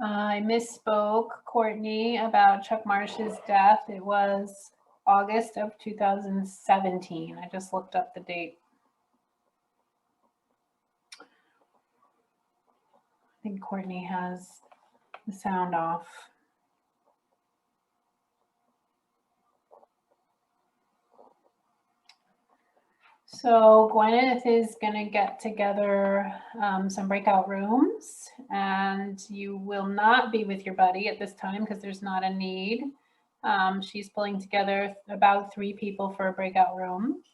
I misspoke, Courtney, about Chuck Marsh's death. It was August of 2017. I just looked up the date. I think Courtney has the sound off. So Gwyneth is going to get together some breakout rooms, and you will not be with your buddy at this time because there's not a need. She's pulling together about 3 people for a breakout room.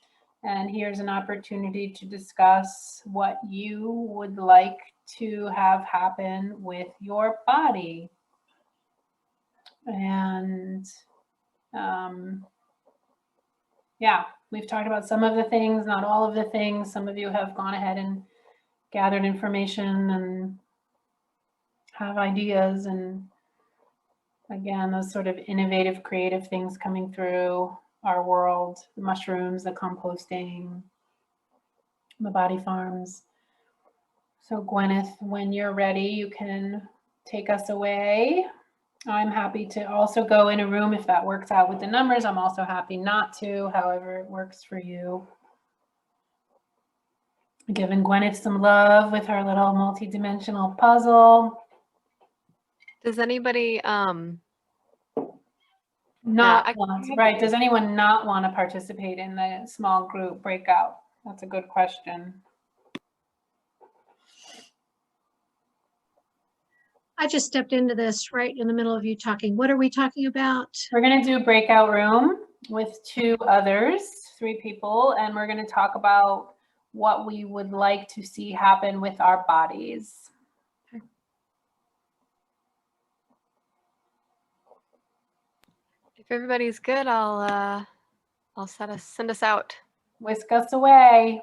And here's an opportunity to discuss what you would like to have happen with your body. And yeah, we've talked about some of the things, not all of the things. Some of you have gone ahead and gathered information and have ideas. And again, those sort of innovative, creative things coming through our world, the mushrooms, the composting, the body farms. So Gwyneth, when you're ready, you can take us away. I'm happy to also go in a room if that works out with the numbers. I'm also happy not to, however it works for you. Giving Gwyneth some love with her little multi-dimensional puzzle. Does anybody right? Does anyone not want to participate in the small group breakout? That's a good question. I just stepped into this right in the middle of you talking. What are we talking about? We're going to do breakout room with 2 others, 3 people, and we're going to talk about what we would like to see happen with our bodies. Okay. If everybody's good, I'll send us out. Whisk us away.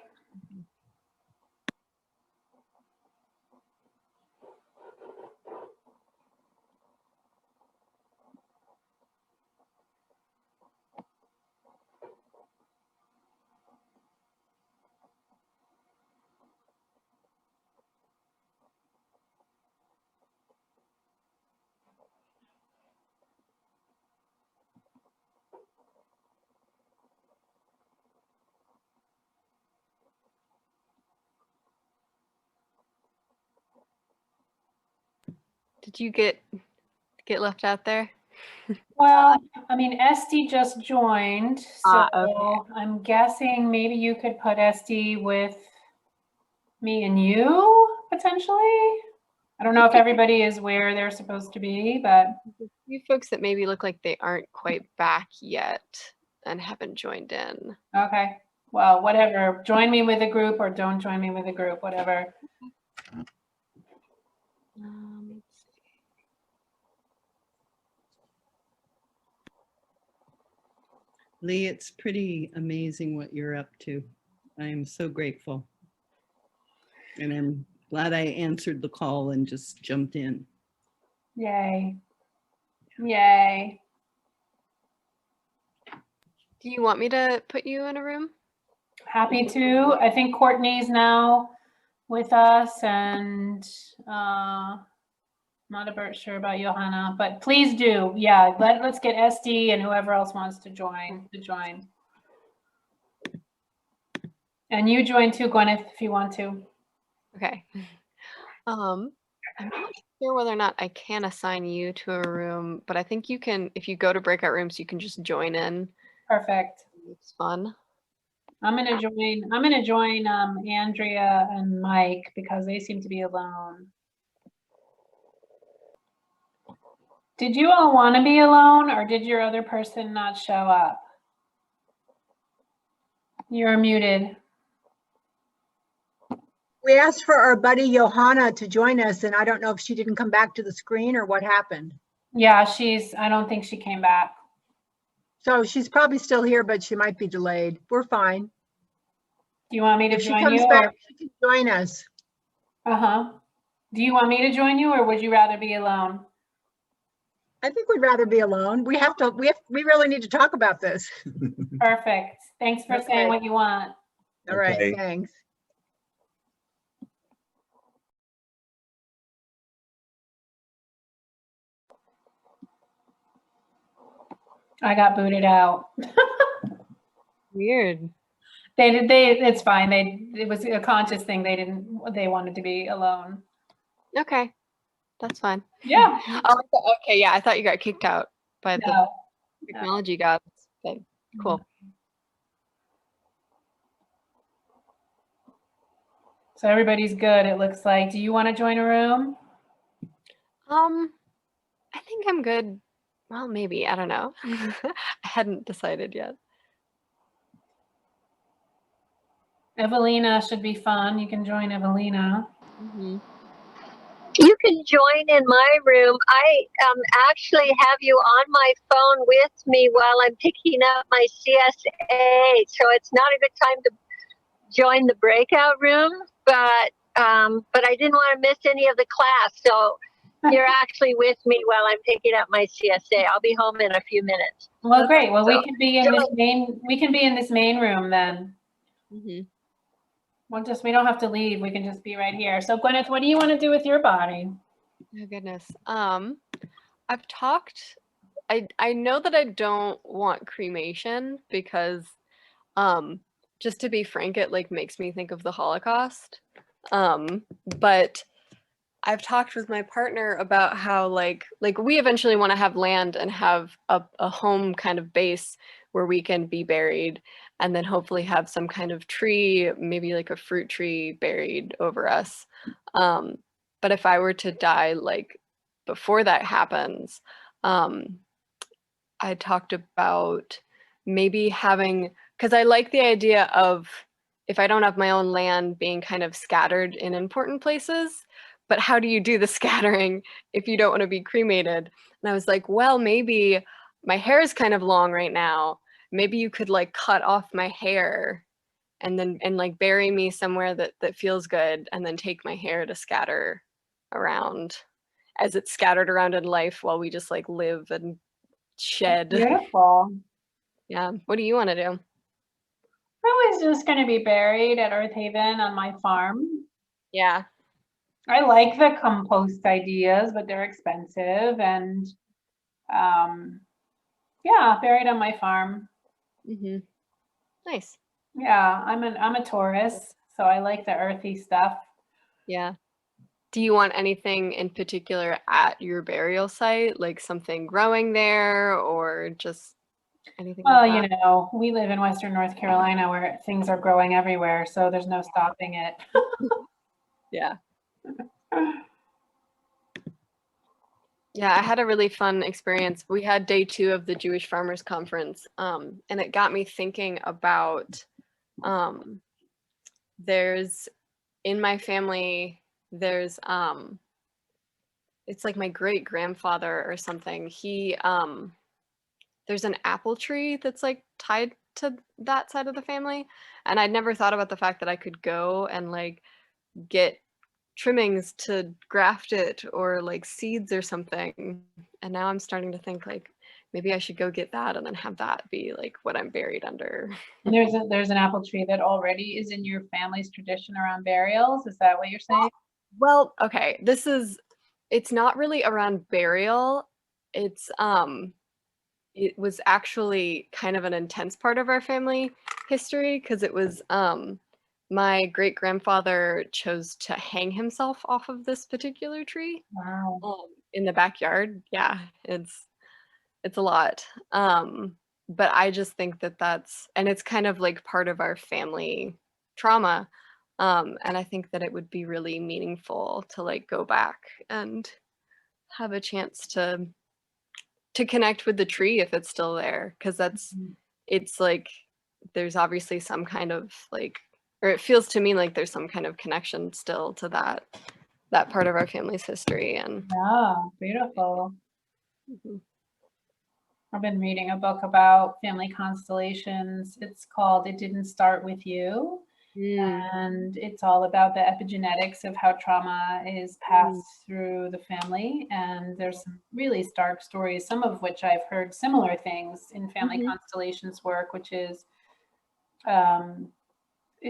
Did you get left out there? Well, I mean, Esty just joined, so Okay. I'm guessing maybe you could put Esty with me and you, potentially. I don't know if everybody is where they're supposed to be, but A few folks that maybe look like they aren't quite back yet and haven't joined in. okay. Well, whatever. Join me with a group or don't join me with a group, whatever. Let's see. Lee, it's pretty amazing what you're up to. I am so grateful. And I'm glad I answered the call and just jumped in. Yay. Yay. Do you want me to put you in a room? Happy to. I think Courtney's now with us, and not sure about Johanna, but please do. Yeah, let's get SD and whoever else wants to join. And you join too, Gwyneth, if you want to. Okay. I'm not sure whether or not I can assign you to a room, but I think you can, if you go to breakout rooms, you can just join in. Perfect. It's fun. I'm gonna join Andrea and Mike because they seem to be alone. Did you all want to be alone, or did your other person not show up? You're muted. We asked for our buddy Johanna to join us, and I don't know if she didn't come back to the screen or what happened. Yeah, I don't think she came back. So she's probably still here, but she might be delayed. We're fine. Do you want me to If she join comes you? back, she can join us. Do you want me to join you, or would you rather be alone? I think we'd rather be alone. We really need to talk about this. Perfect. Thanks for saying what you want. All right, thanks. I got booted out. Weird. It's fine. It was a conscious thing. They wanted to be alone. Okay, that's fine. Yeah. Oh, okay, yeah, I thought you got kicked out by the No. technology gods. But cool. So everybody's good, it looks like. Do you want to join a room? I think I'm good. Well, maybe, I don't know. I hadn't decided yet. Evelina should be fun. You can join Evelina. Mhm. You can join in my room. I actually have you on my phone with me while I'm picking up my CSA. So it's not a good time to join the breakout room, but I didn't want to miss any of the class. So you're actually with me while I'm picking up my CSA. I'll be home in a few minutes. Well, great. Well, we So- can be in this main room then. Mhm. We don't have to leave. We can just be right here. So Gwyneth, what do you want to do with your body? Oh goodness. I've talked. I know that I don't want cremation because, just to be frank, it like makes me think of the Holocaust. But I've talked with my partner about how like we eventually want to have land and have a home kind of base where we can be buried, and then hopefully have some kind of tree, maybe like a fruit tree buried over us. But if I were to die like before that happens, um, I talked about maybe having, because I like the idea of if I don't have my own land being kind of scattered in important places, but how do you do the scattering if you don't want to be cremated? And I was like, well, maybe my hair is kind of long right now. Maybe you could like cut off my hair and then like bury me somewhere that feels good, and then take my hair to scatter around as it's scattered around in life while we just like live and shed. Beautiful. Yeah. What do you want to do? I was just going to be buried at Earth Haven on my farm. Yeah. I like the compost ideas, but they're expensive. And yeah, buried on my farm. Mm-hmm. Nice. Yeah, I'm a Taurus, so I like the earthy stuff. Yeah. Do you want anything in particular at your burial site, like something growing there, or just anything Well, like that? we live in Western North Carolina where things are growing everywhere, so there's no stopping it. Yeah. Yeah, I had a really fun experience. We had day 2 of the Jewish Farmers Conference, and it got me thinking about there's in my family, there's it's like my great grandfather or something. He there's an apple tree that's like tied to that side of the family, and I'd never thought about the fact that I could go and like get trimmings to graft it or like seeds or something. And now I'm starting to think like maybe I should go get that and then have that be like what I'm buried under. There's an apple tree that already is in your family's tradition around burials. Is that what you're saying? Well, okay, it's not really around burial. It's it was actually kind of an intense part of our family history because it was my great grandfather chose to hang himself off of this particular tree Wow. in the backyard. Yeah, it's a lot. But I just think that and it's kind of like part of our family trauma. And I think that it would be really meaningful to like go back and have a chance to connect with the tree if it's still there, because it's like there's obviously some kind of like, or it feels to me like there's some kind of connection still to that part of our family's history. And Yeah, beautiful. Mhm. I've been reading a book about family constellations. It's called It Didn't Start With You. And it's all about the epigenetics of how trauma is passed through the family. And there's some really stark stories, some of which I've heard similar things in family constellations work, which is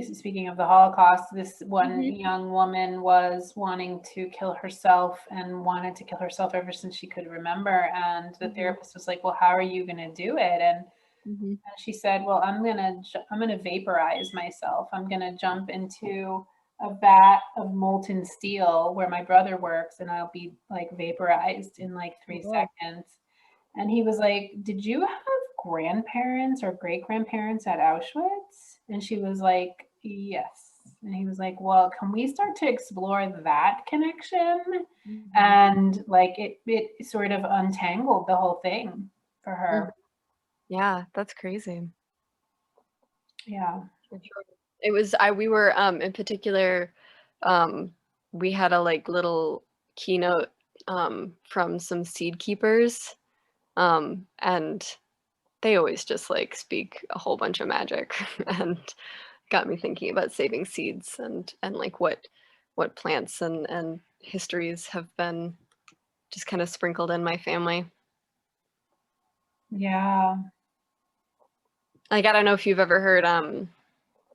speaking of the Holocaust, this one Mhm. young woman was wanting to kill herself and wanted to kill herself ever since she could remember. And the Mhm. therapist was like, well, how are you going to do it? And Mhm. she said, well, I'm gonna vaporize myself. I'm gonna jump into a vat of molten steel where my brother works, and I'll be like vaporized in like 3 seconds. And he was like, did you have grandparents or great grandparents at Auschwitz? And she was like, yes. And he was like, well, can we start to explore that connection? Mhm. And like it sort of untangled the whole thing for her. Yeah, that's crazy. Yeah. For sure. It was we were in particular we had a like little keynote from some seed keepers and they always just like speak a whole bunch of magic and got me thinking about saving seeds and like what plants and histories have been just kind of sprinkled in my family. Yeah. Like I don't know if you've ever heard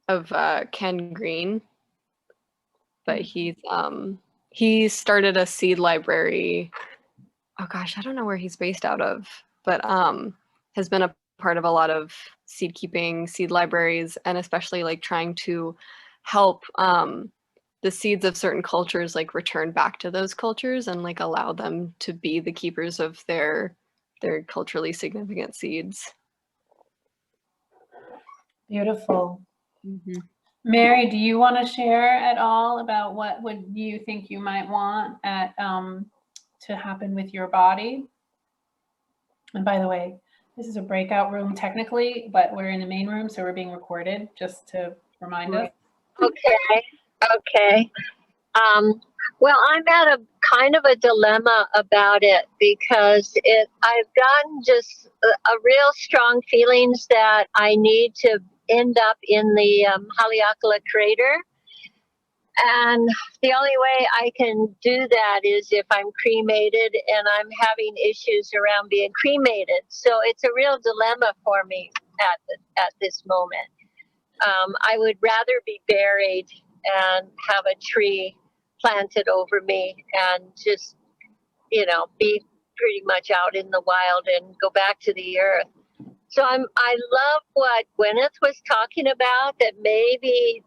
of Ken Green, but he started a seed library. Oh gosh, I don't know where he's based out of, but has been a part of a lot of seed keeping, seed libraries, and especially like trying to help the seeds of certain cultures like return back to those cultures and like allow them to be the keepers of their culturally significant seeds. Beautiful. Mm-hmm. Mary, do you want to share at all about what would you think you might want at to happen with your body? And by the way, this is a breakout room technically, but we're in the main room, so we're being recorded, just to remind us. Okay. Okay. Well, I'm at a kind of a dilemma about it because I've gotten just a real strong feelings that I need to end up in the Haleakala crater. And the only way I can do that is if I'm cremated, and I'm having issues around being cremated. So it's a real dilemma for me at this moment. I would rather be buried and have a tree planted over me and just, be pretty much out in the wild and go back to the earth. So I love what Gwyneth was talking about, that maybe,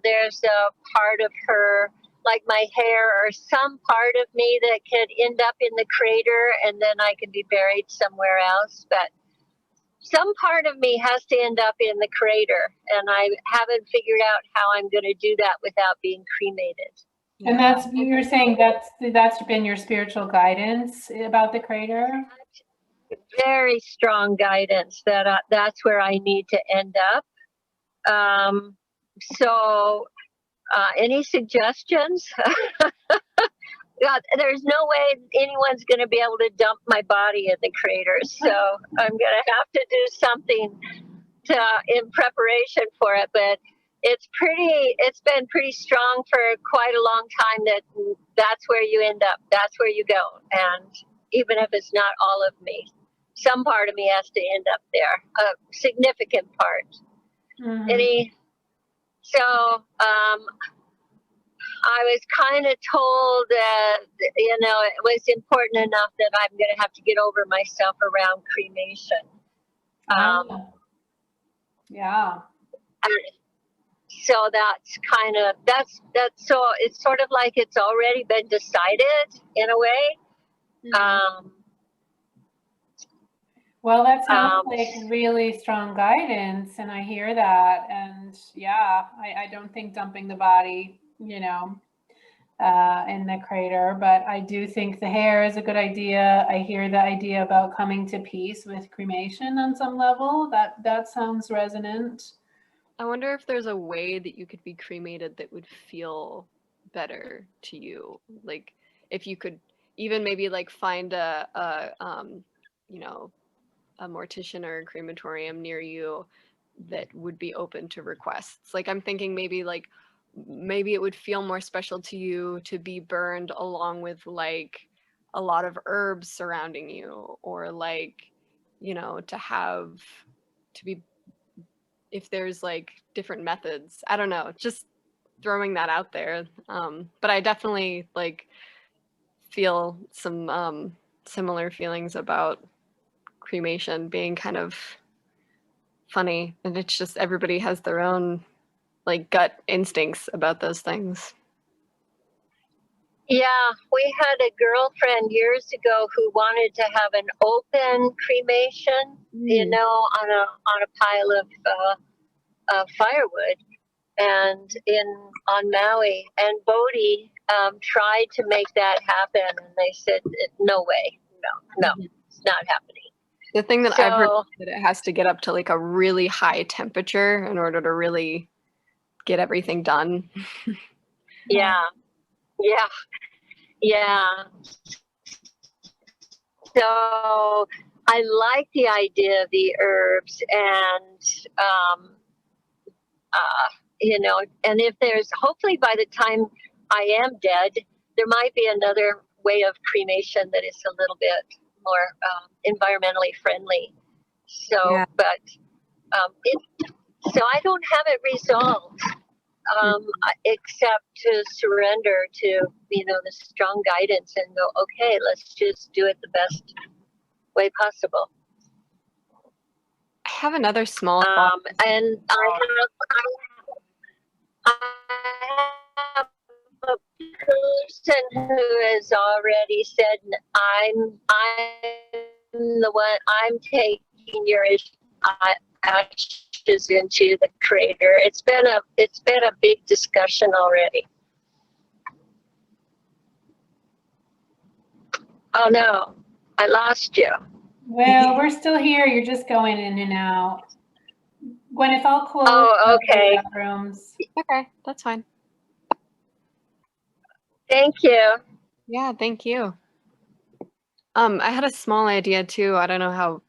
there's a part of her, like my hair or some part of me that could end up in the crater and then I could be buried somewhere else. But some part of me has to end up in the crater, and I haven't figured out how I'm going to do that without being cremated. And that's, you're saying that's been your spiritual guidance about the crater? Very strong guidance that that's where I need to end up. So any suggestions? God, there's no way anyone's going to be able to dump my body in the crater. So I'm going to have to do something in preparation for it. But it's been pretty strong for quite a long time that's where you end up. That's where you go. And even if it's not all of me, some part of me has to end up there, a significant part. Mhm. I was kind of told that, it was important enough that I'm going to have to get over myself around cremation. Yeah. So so it's sort of like it's already been decided in a way. Mm-hmm. Well, that sounds like really strong guidance, and I hear that. And yeah, I don't think dumping the body, in the crater, but I do think the hair is a good idea. I hear the idea about coming to peace with cremation on some level. That sounds resonant. I wonder if there's a way that you could be cremated that would feel better to you. Like if you could even maybe like find a mortician or a crematorium near you that would be open to requests. Like I'm thinking maybe it would feel more special to you to be burned along with like a lot of herbs surrounding you, or like, to be if there's like different methods. I don't know, just throwing that out there. But I definitely like feel some similar feelings about cremation being kind of funny, and it's just everybody has their own like gut instincts about those things. Yeah, we had a girlfriend years ago who wanted to have an open cremation, you know, on a pile of firewood, and on Maui. And Bodhi tried to make that happen, and they said, "No way, no, it's not happening." The thing that I've heard So- is that it has to get up to like a really high temperature in order to really get everything done. Yeah, yeah, yeah. So I like the idea of the herbs, and you know, and if there's, hopefully by the time I am dead, there might be another way of cremation that is a little bit more environmentally friendly. So, Yeah. but so I don't have it resolved, except to surrender to, you know, the strong guidance and go, okay, let's just do it the best way possible. I have another small thought. And I have a person who has already said, I'm the one, I'm taking your ashes into the crater. It's been a big discussion already. Oh no, I lost you. Well, we're still here. You're just going in and out. Gwyneth, I'll close Oh, okay. the rooms. Okay, that's fine. Thank you. Yeah, thank you. I had a small idea too. I don't know how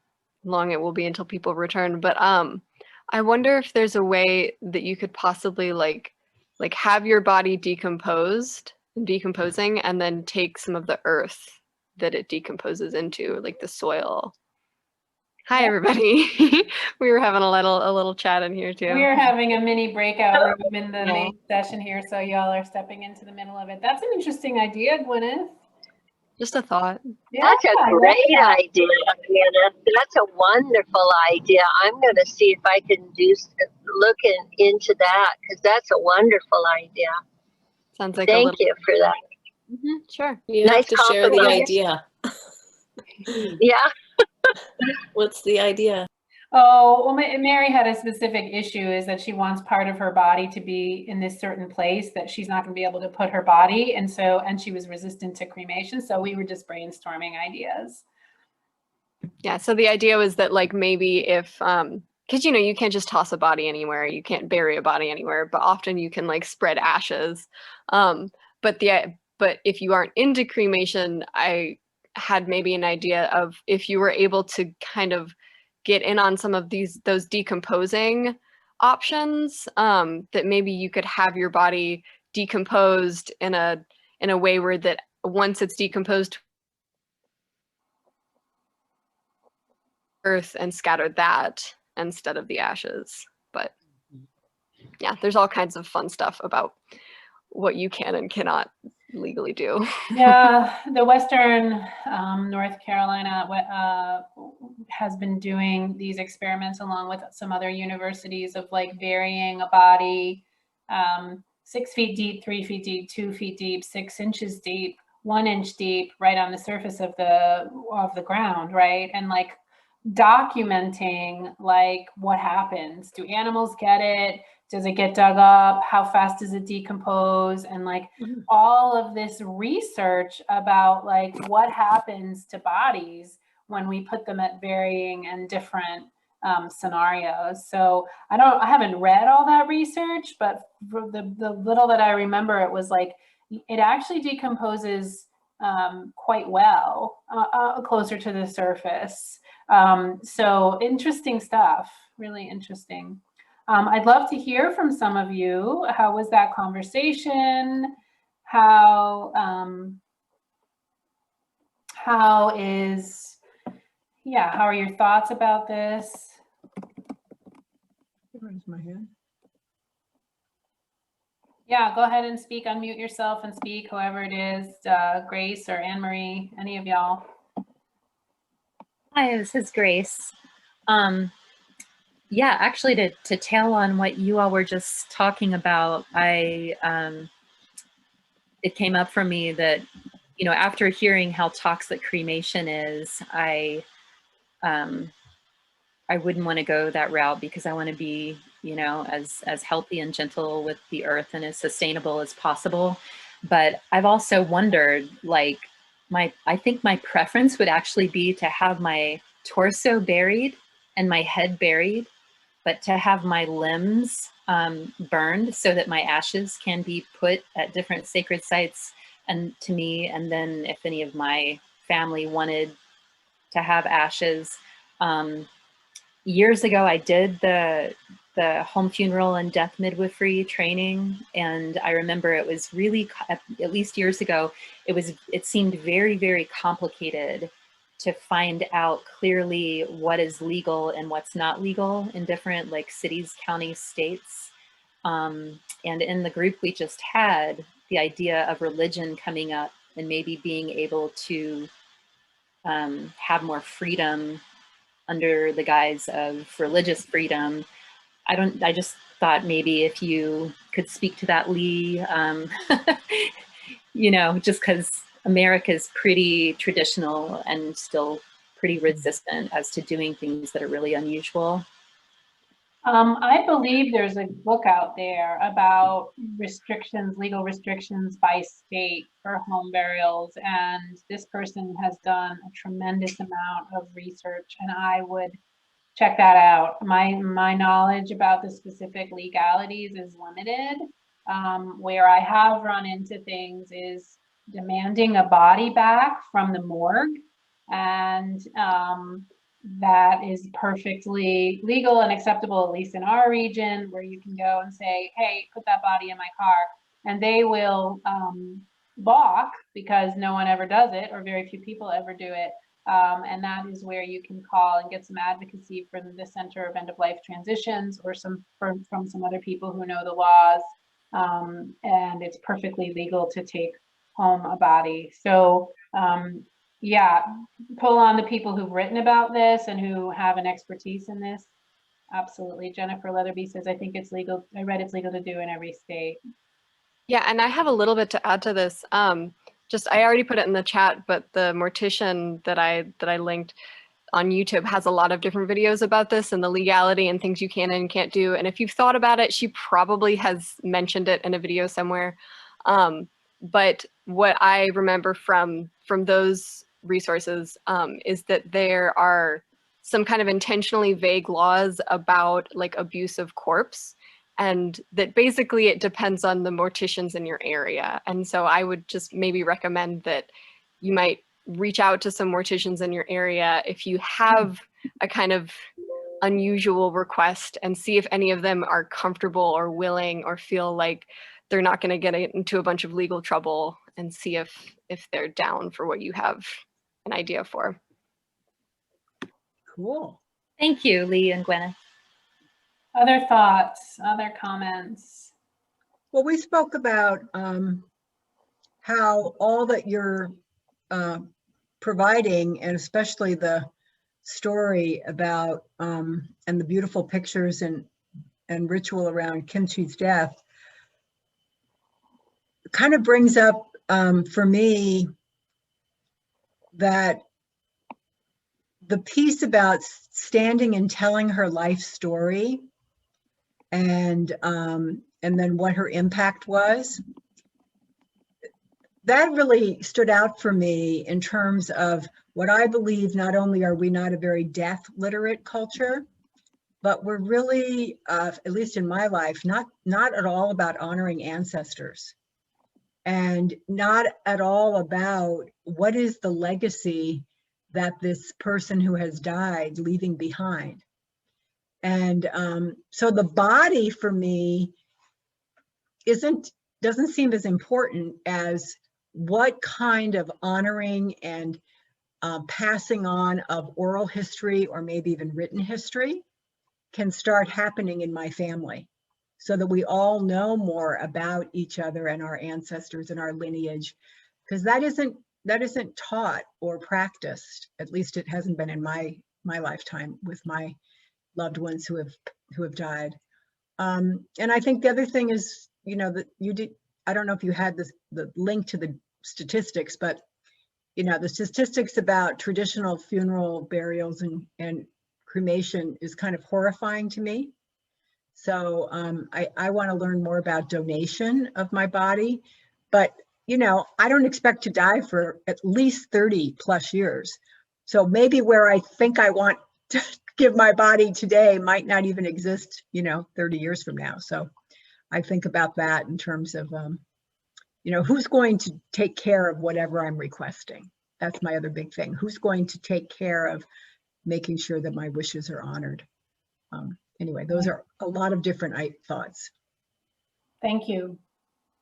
long it will be until people return, but I wonder if there's a way that you could possibly like have your body decomposing, and then take some of the earth that it decomposes into, like the soil. Hi, everybody. We were having a little chat in here too. We're having a mini breakout room in the Yeah. main session here, so y'all are stepping into the middle of it. That's an interesting idea, Gwyneth. Just a thought. Yeah, That's a I love great that. idea, Anna. That's a wonderful idea. I'm going to see if I can into that, because that's a wonderful idea. Sounds like Thank you for that. Sure. You Nice have to share the compromise. idea. Yeah. What's the idea? Oh, well, Mary had a specific issue, is that she wants part of her body to be in this certain place that she's not going to be able to put her body. And she was resistant to cremation. So we were just brainstorming ideas. Yeah, so the idea was that like maybe if because you know you can't just toss a body anywhere, you can't bury a body anywhere, but often you can like spread ashes. But if you aren't into cremation, I had maybe an idea of if you were able to kind of get in on some of those decomposing options, that maybe you could have your body decomposed in a way where that once it's decomposed earth and scatter that instead of the ashes. But yeah, there's all kinds of fun stuff about what you can and cannot legally do. Yeah, the Western North Carolina has been doing these experiments along with some other universities of like burying a body 6 feet deep, 3 feet deep, 2 feet deep, 6 inches deep, 1 inch deep, right on the surface of the ground, right? And like documenting like what happens. Do animals get it? Does it get dug up? How fast does it decompose? And like all of this research about like what happens to bodies when we put them at varying and different scenarios. So I haven't read all that research, but for the little that I remember, it was like it actually decomposes quite well closer to the surface. So interesting stuff, really interesting. I'd love to hear from some of you. How was that conversation? How are your thoughts about this? Raise my hand. Yeah, go ahead and speak, unmute yourself and speak, whoever it is, Grace or Anne Marie, any of y'all. Hi, this is Grace. Yeah, actually to tail on what you all were just talking about, it came up for me that, you know, after hearing how toxic cremation is, I wouldn't want to go that route because I want to be, you know, as healthy and gentle with the earth and as sustainable as possible. But I've also wondered, like, I think my preference would actually be to have my torso buried and my head buried, but to have my limbs burned so that my ashes can be put at different sacred sites and to me. And then if any of my family wanted to have ashes, years ago, I did the home funeral and death midwifery training, and I remember it was really, at least years ago, it seemed very, very complicated to find out clearly what is legal and what's not legal in different like cities, counties, states. And in the group we just had, the idea of religion coming up and maybe being able to have more freedom under the guise of religious freedom. I just thought maybe if you could speak to that, Lee, you know, just because America's pretty traditional and still pretty resistant as to doing things that are really unusual. I believe there's a book out there about restrictions, legal restrictions by state for home burials, and this person has done a tremendous amount of research, and I would check that out. My knowledge about the specific legalities is limited. Where I have run into things is demanding a body back from the morgue, and that is perfectly legal and acceptable, at least in our region, where you can go and say, hey, put that body in my car, and they will balk because no one ever does it, or very few people ever do it. And that is where you can call and get some advocacy from the Center of End of Life Transitions, or from some other people who know the laws. And it's perfectly legal to take home a body. So yeah, pull on the people who've written about this and who have an expertise in this. Absolutely. Jennifer Leatherby says, I think it's legal. I read it's legal to do in every state. Yeah, and I have a little bit to add to this. Just I already put it in the chat, but the mortician that I linked on YouTube has a lot of different videos about this and the legality and things you can and can't do. And if you've thought about it, she probably has mentioned it in a video somewhere. But what I remember from those resources is that there are some kind of intentionally vague laws about like abuse of corpse, and that basically it depends on the morticians in your area. And so I would just maybe recommend that you might reach out to some morticians in your area if you have a kind of unusual request, and see if any of them are comfortable or willing or feel like they're not going to get into a bunch of legal trouble, and see if they're down for what you have an idea for. Cool. Thank you, Lee and Gwyneth. Other thoughts, other comments? Well, we spoke about how all that you're providing, and especially the story about and the beautiful pictures and ritual around Kimchi's death, kind of brings up for me that the piece about standing and telling her life story, and then what her impact was, that really stood out for me in terms of what I believe. Not only are we not a very death literate culture, but we're really, at least in my life, not at all about honoring ancestors, and not at all about what is the legacy that this person who has died leaving behind. And so the body for me doesn't seem as important as what kind of honoring and passing on of oral history, or maybe even written history, can start happening in my family so that we all know more about each other and our ancestors and our lineage, because that isn't taught or practiced. At least it hasn't been in my lifetime with my loved ones who have died. And I think the other thing is, you know, that you did, I don't know if you had the link to the statistics, but you know, the statistics about traditional funeral burials and cremation is kind of horrifying to me. So I want to learn more about donation of my body, but you know, I don't expect to die for at least 30 plus years. So maybe where I think I want to give my body today might not even exist, you know, 30 years from now. So I think about that in terms of, you know, who's going to take care of whatever I'm requesting? That's my other big thing. Who's going to take care of making sure that my wishes are honored? Anyway, those are a lot of different thoughts. Thank you.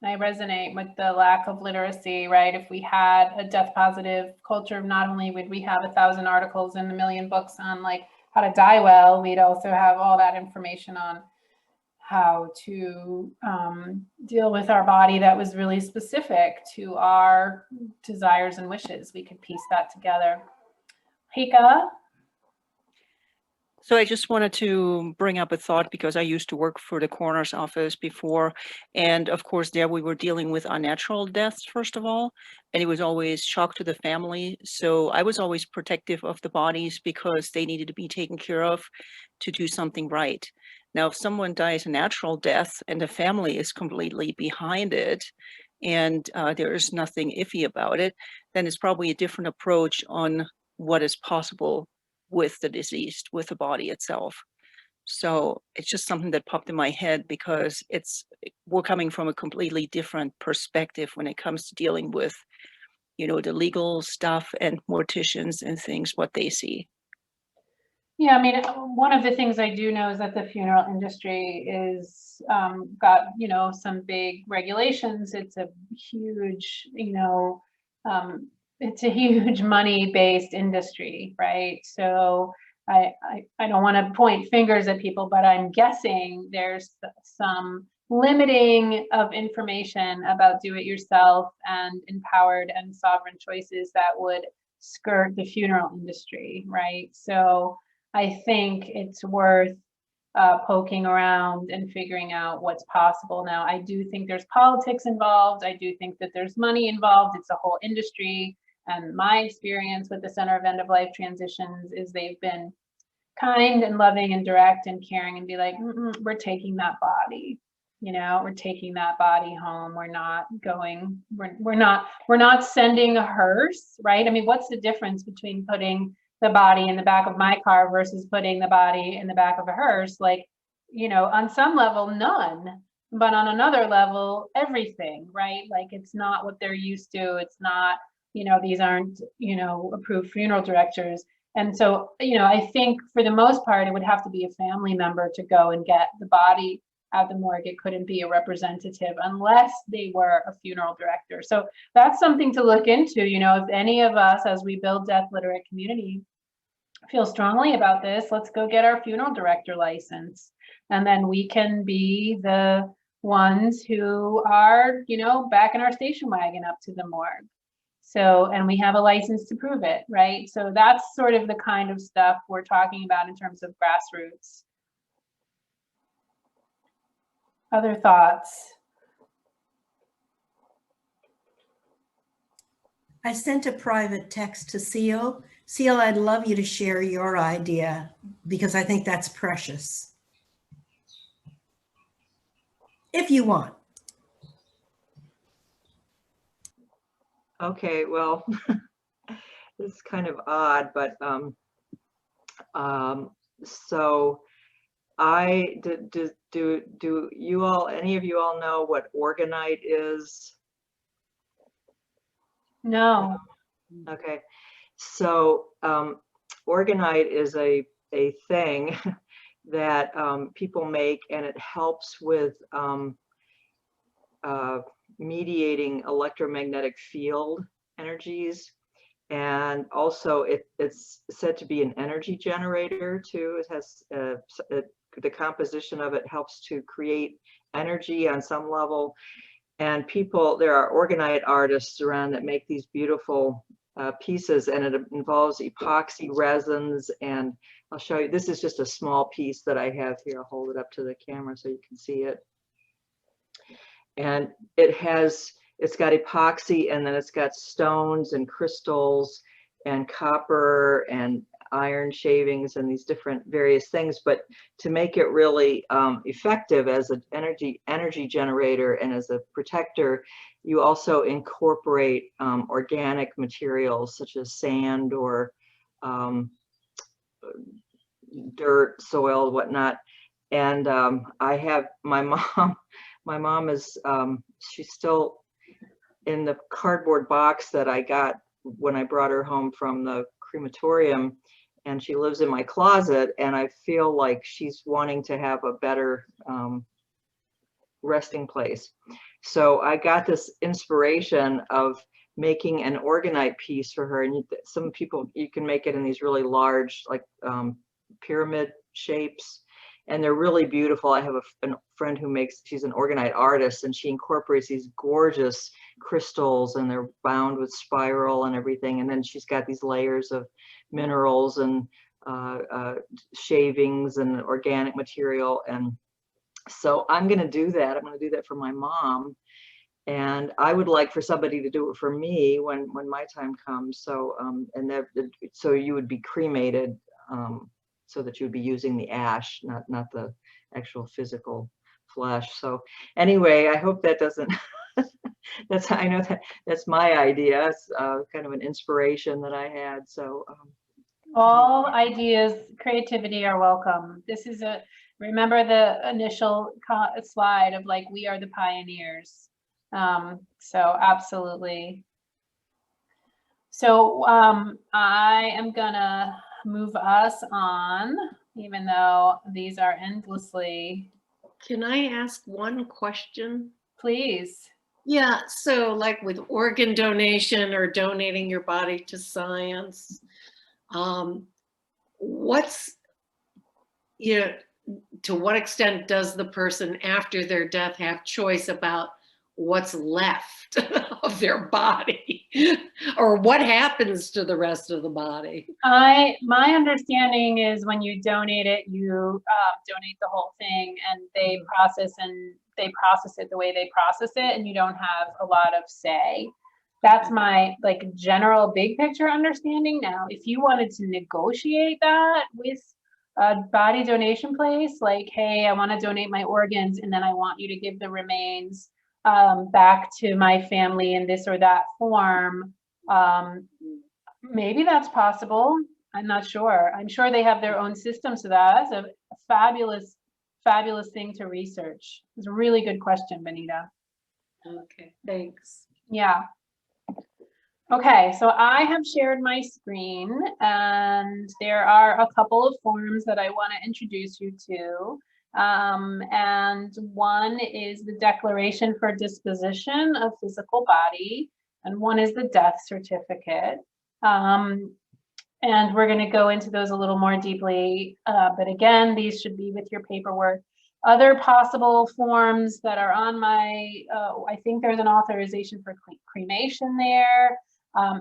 I resonate with the lack of literacy, right? If we had a death positive culture, not only would we have 1,000 articles and 1 million books on like how to die well, we'd also have all that information on how to deal with our body that was really specific to our desires and wishes. We could piece that together. Hika? So I just wanted to bring up a thought because I used to work for the coroner's office before. And of course, there we were dealing with unnatural deaths, first of all, and it was always shock to the family. So I was always protective of the bodies because they needed to be taken care of to do something right. Now, if someone dies a natural death and the family is completely behind it, and there is nothing iffy about it, then it's probably a different approach on what is possible with the deceased, with the body itself. So it's just something that popped in my head because we're coming from a completely different perspective when it comes to dealing with, you know, the legal stuff and morticians and things, what they see. Yeah, I mean, one of the things I do know is that the funeral industry is got, you know, some big regulations. It's a huge, you know, it's a huge money-based industry, right? So I don't want to point fingers at people, but I'm guessing there's some limiting of information about do-it-yourself and empowered and sovereign choices that would skirt the funeral industry, right? So I think it's worth poking around and figuring out what's possible. Now, I do think there's politics involved. I do think that there's money involved. It's a whole industry. And my experience with the Center of End of Life Transitions is they've been kind and loving and direct and caring and be like, we're taking that body, you know, we're taking that body home. We're not going, we're not sending a hearse, right? I mean, what's the difference between putting the body in the back of my car versus putting the body in the back of a hearse? Like, you know, on some level, none, but on another level, everything, right? Like, it's not what they're used to. It's not, you know, these aren't, you know, approved funeral directors. And so, you know, I think for the most part, it would have to be a family member to go and get the body at the morgue. It couldn't be a representative unless they were a funeral director. So that's something to look into. You know, if any of us, as we build death literate community, feel strongly about this, let's go get our funeral director license. And then we can be the ones who are, you know, backing our station wagon up to the morgue. So, and we have a license to prove it, right? So that's sort of the kind of stuff we're talking about in terms of grassroots. Other thoughts? I sent a private text to Seal. Seal, I'd love you to share your idea because I think that's precious. If you want. Okay, well, it's kind of odd, but so do you all, any of you all know what orgonite is? No. Okay, so orgonite is a thing that people make, and it helps with mediating electromagnetic field energies. And also it's said to be an energy generator too. It has the composition of it helps to create energy on some level. And there are orgonite artists around that make these beautiful pieces, and it involves epoxy resins. And I'll show you, this is just a small piece that I have here. I'll hold it up to the camera so you can see it. And it's got epoxy, and then it's got stones and crystals and copper and iron shavings and these different various things. But to make it really effective as an energy generator and as a protector, you also incorporate organic materials such as sand or dirt, soil, whatnot. And I have my mom is she's still in the cardboard box that I got when I brought her home from the crematorium, and she lives in my closet, and I feel like she's wanting to have a better resting place. So I got this inspiration of making an orgonite piece for her. And some people, you can make it in these really large, like pyramid shapes, and they're really beautiful. I have a friend who she's an orgonite artist, and she incorporates these gorgeous crystals, and they're bound with spiral and everything. And then she's got these layers of minerals and shavings and organic material. And so I'm going to do that. I'm going to do that for my mom. And I would like for somebody to do it for me when my time comes. So, so you would be cremated, so that you would be using the ash, not the actual physical flesh. So anyway, I hope that doesn't, I know that's my idea. It's kind of an inspiration that I had. So all ideas, creativity are welcome. This is remember the initial slide of like, we are the pioneers. So absolutely. So I am gonna move us on, even though these are endlessly. Can I ask one question? Please. Yeah, so like with organ donation or donating your body to science, to what extent does the person after their death have choice about what's left of their body or what happens to the rest of the body? My understanding is when you donate it, you donate the whole thing, and they process it the way they process it, and you don't have a lot of say. That's my like general big picture understanding. Now, if you wanted to negotiate that with a body donation place, like, hey, I want to donate my organs, and then I want you to give the remains back to my family in this or that form, maybe that's possible. I'm not sure. I'm sure they have their own systems to that. That's a fabulous, fabulous thing to research. It's a really good question, Benita. Okay, thanks. Yeah. Okay, so I have shared my screen, and there are a couple of forms that I want to introduce you to. And one is the Declaration for Disposition of Physical Body, and one is the death certificate. And we're going to go into those a little more deeply. But again, these should be with your paperwork. Other possible forms that are on my, I think there's an authorization for cremation there.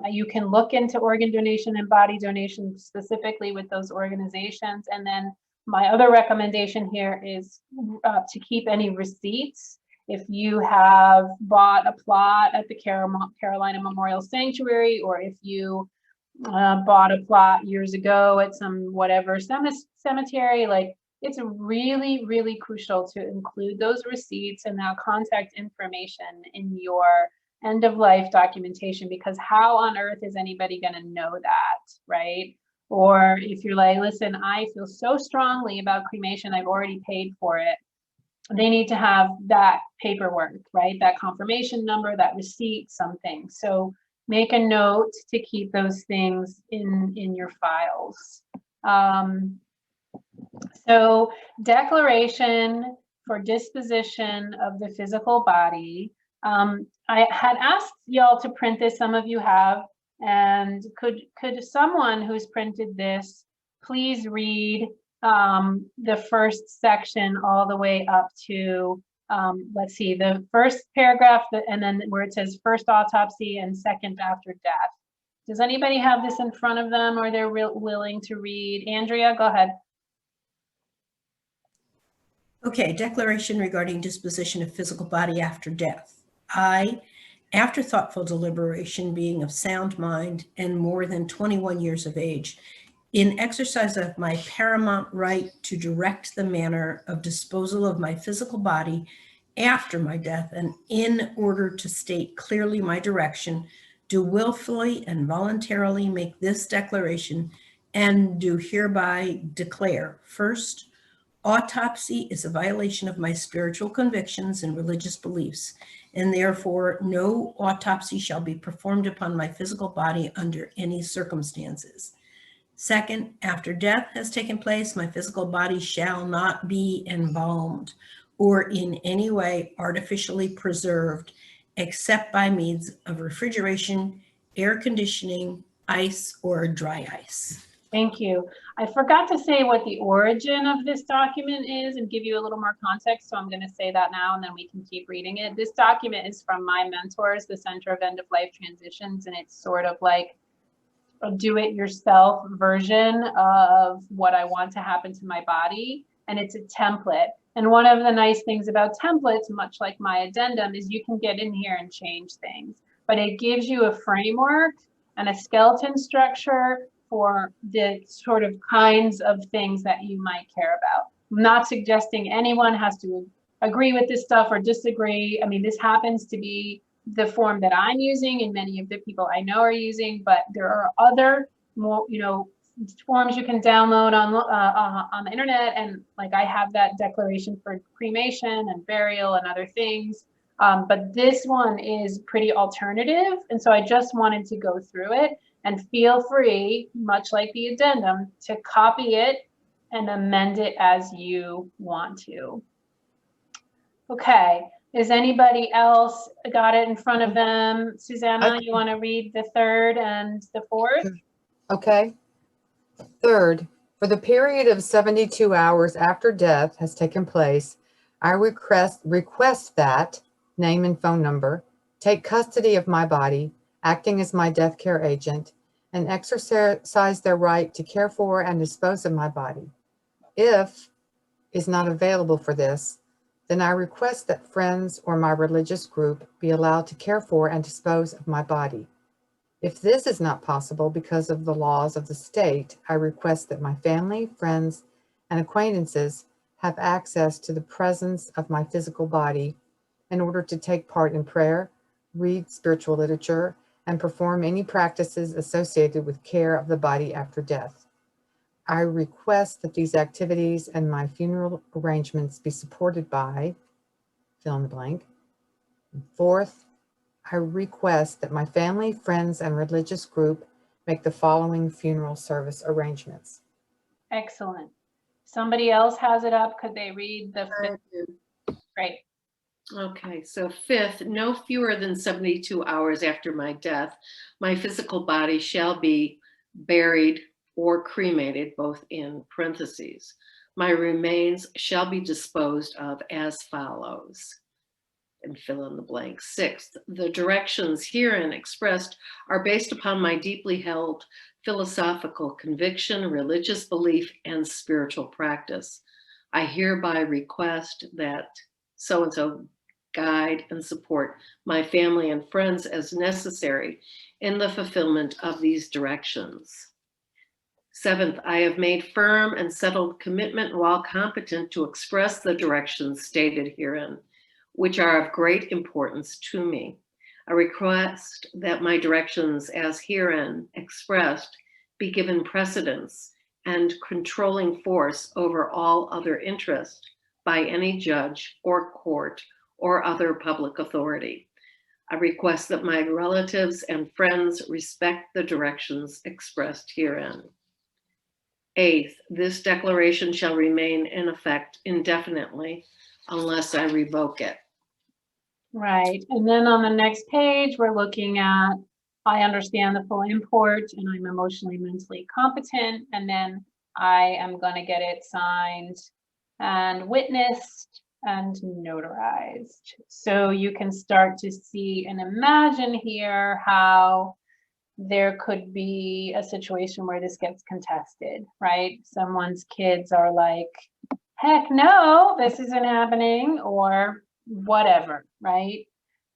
You can look into organ donation and body donation specifically with those organizations. And then my other recommendation here is to keep any receipts. If you have bought a plot at the Carolina Memorial Sanctuary, or if you bought a plot years ago at some whatever cemetery, like, it's really, really crucial to include those receipts and that contact information in your end of life documentation, because how on earth is anybody going to know that, right? Or if you're like, listen, I feel so strongly about cremation, I've already paid for it. They need to have that paperwork, right? That confirmation number, that receipt, something. So make a note to keep those things in your files. So Declaration for Disposition of the Physical Body. I had asked y'all to print this, some of you have. And could someone who's printed this please read the first section all the way up to, let's see, the first paragraph, and then where it says first autopsy and second after death. Does anybody have this in front of them, or they're willing to read? Andrea, go ahead. Okay, declaration regarding disposition of physical body after death. I, after thoughtful deliberation, being of sound mind and more than 21 years of age, in exercise of my paramount right to direct the manner of disposal of my physical body after my death, and in order to state clearly my direction, do willfully and voluntarily make this declaration, and do hereby declare: first, autopsy is a violation of my spiritual convictions and religious beliefs, and therefore no autopsy shall be performed upon my physical body under any circumstances. Second, after death has taken place, my physical body shall not be embalmed or in any way artificially preserved, except by means of refrigeration, air conditioning, ice, or dry ice. Thank you. I forgot to say what the origin of this document is and give you a little more context, so I'm going to say that now and then we can keep reading it. This document is from my mentors, the Center of End of Life Transitions, and it's sort of like a do-it-yourself version of what I want to happen to my body, and it's a template. And one of the nice things about templates, much like my addendum, is you can get in here and change things, but it gives you a framework and a skeleton structure for the sort of kinds of things that you might care about. I'm not suggesting anyone has to agree with this stuff or disagree. I mean, this happens to be the form that I'm using and many of the people I know are using, but there are other more, forms you can download on the internet. And like I have that declaration for cremation and burial and other things. But this one is pretty alternative. And so I just wanted to go through it, and feel free, much like the addendum, to copy it and amend it as you want to. Okay. Is anybody else got it in front of them? Susanna, you want to read the third and the fourth? Okay. Third, for the period of 72 hours after death has taken place, I request that, name and phone number, take custody of my body, acting as my death care agent, and exercise their right to care for and dispose of my body. If is not available for this, then I request that friends or my religious group be allowed to care for and dispose of my body. If this is not possible because of the laws of the state, I request that my family, friends, and acquaintances have access to the presence of my physical body in order to take part in prayer, read spiritual literature, and perform any practices associated with care of the body after death. I request that these activities and my funeral arrangements be supported by, fill in the blank. Fourth, I request that my family, friends, and religious group make the following funeral service arrangements. Excellent. Somebody else has it up. Could they read the fifth? Great. Okay, so fifth, no fewer than 72 hours after my death, my physical body shall be buried or cremated, both in parentheses. My remains shall be disposed of as follows, and fill in the blank. Sixth, the directions herein expressed are based upon my deeply held philosophical conviction, religious belief, and spiritual practice. I hereby request that so-and-so guide and support my family and friends as necessary in the fulfillment of these directions. Seventh, I have made firm and settled commitment while competent to express the directions stated herein, which are of great importance to me. I request that my directions as herein expressed be given precedence and controlling force over all other interest by any judge or court or other public authority. I request that my relatives and friends respect the directions expressed herein. Eighth, this declaration shall remain in effect indefinitely unless I revoke it. Right. And then on the next page, we're looking at I understand the full import and I'm emotionally, mentally competent, and then I am going to get it signed and witnessed and notarized. So you can start to see and imagine here how there could be a situation where this gets contested, right? Someone's kids are like, heck no, this isn't happening, or whatever, right?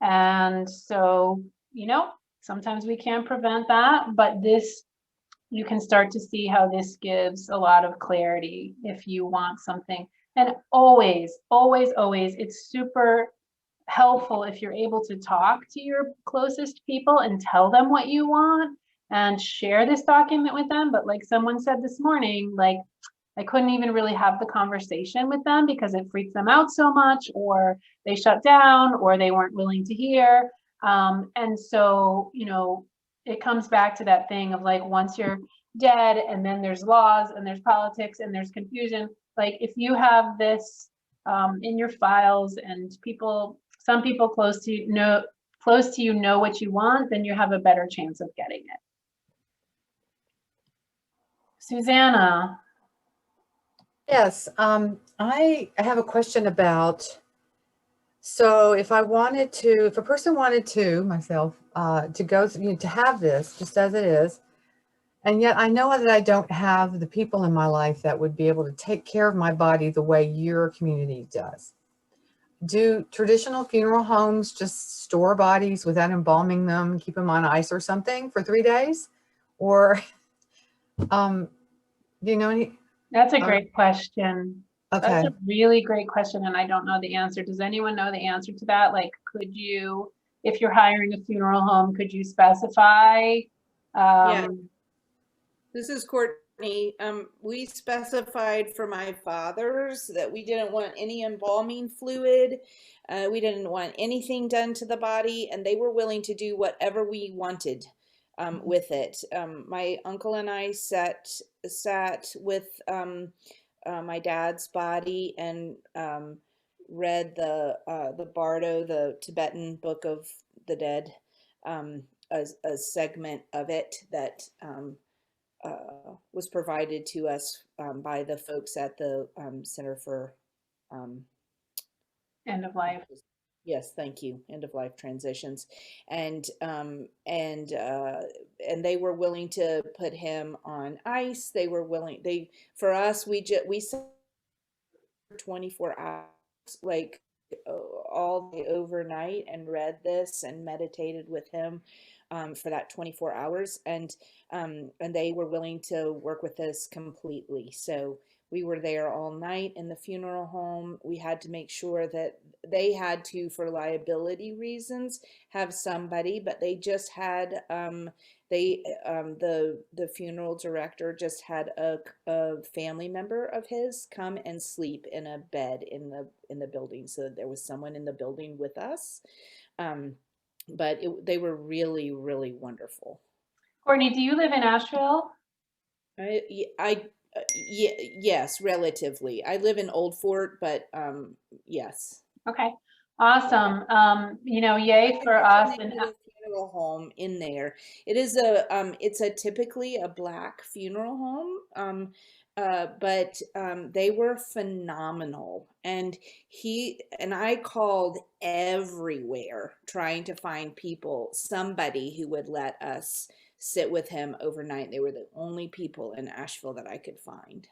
And so, you know, sometimes we can't prevent that, but this, you can start to see how this gives a lot of clarity if you want something. And always, always, always, it's super helpful if you're able to talk to your closest people and tell them what you want and share this document with them. But like someone said this morning, like I couldn't even really have the conversation with them because it freaked them out so much, or they shut down, or they weren't willing to hear. And so, you know, it comes back to that thing of like, once you're dead and then there's laws and there's politics and there's confusion, like if you have this in your files and people, some people close to you know what you want, then you have a better chance of getting it. Susanna. Yes, I have a question about, so if I wanted to, if a person wanted to, myself, to go, to have this just as it is, and yet I know that I don't have the people in my life that would be able to take care of my body the way your community does. Do traditional funeral homes just store bodies without embalming them, keep them on ice or something for 3 days? Or, do you know any? That's a great question. Okay. That's a really great question, and I don't know the answer. Does anyone know the answer to that? Like, could you, if you're hiring a funeral home, could you specify? Yeah. This is Courtney. We specified for my father's that we didn't want any embalming fluid. We didn't want anything done to the body, and they were willing to do whatever we wanted with it. My uncle and I sat with my dad's body and read the Bardo, the Tibetan Book of the Dead, a segment of it that was provided to us by the folks at the Center for End of life. Yes, thank you. End of life transitions, and they were willing to put him on ice. They were willing. For us, we sat 24 hours, like all day overnight, and read this and meditated with him for that 24 hours, and they were willing to work with us completely. So we were there all night in the funeral home. We had to make sure that they had to, for liability reasons, have somebody, but they just had the funeral director just had a family member of his come and sleep in a bed in the building, so that there was someone in the building with us. But they were really, really wonderful. Courtney, do you live in Asheville? Yes, relatively. I live in Old Fort, but yes. Okay, awesome. You know, yay for us. And funeral home in there. It is it's typically a Black funeral home. But they were phenomenal, and I called everywhere trying to find somebody who would let us sit with him overnight. They were the only people in Asheville that I could find.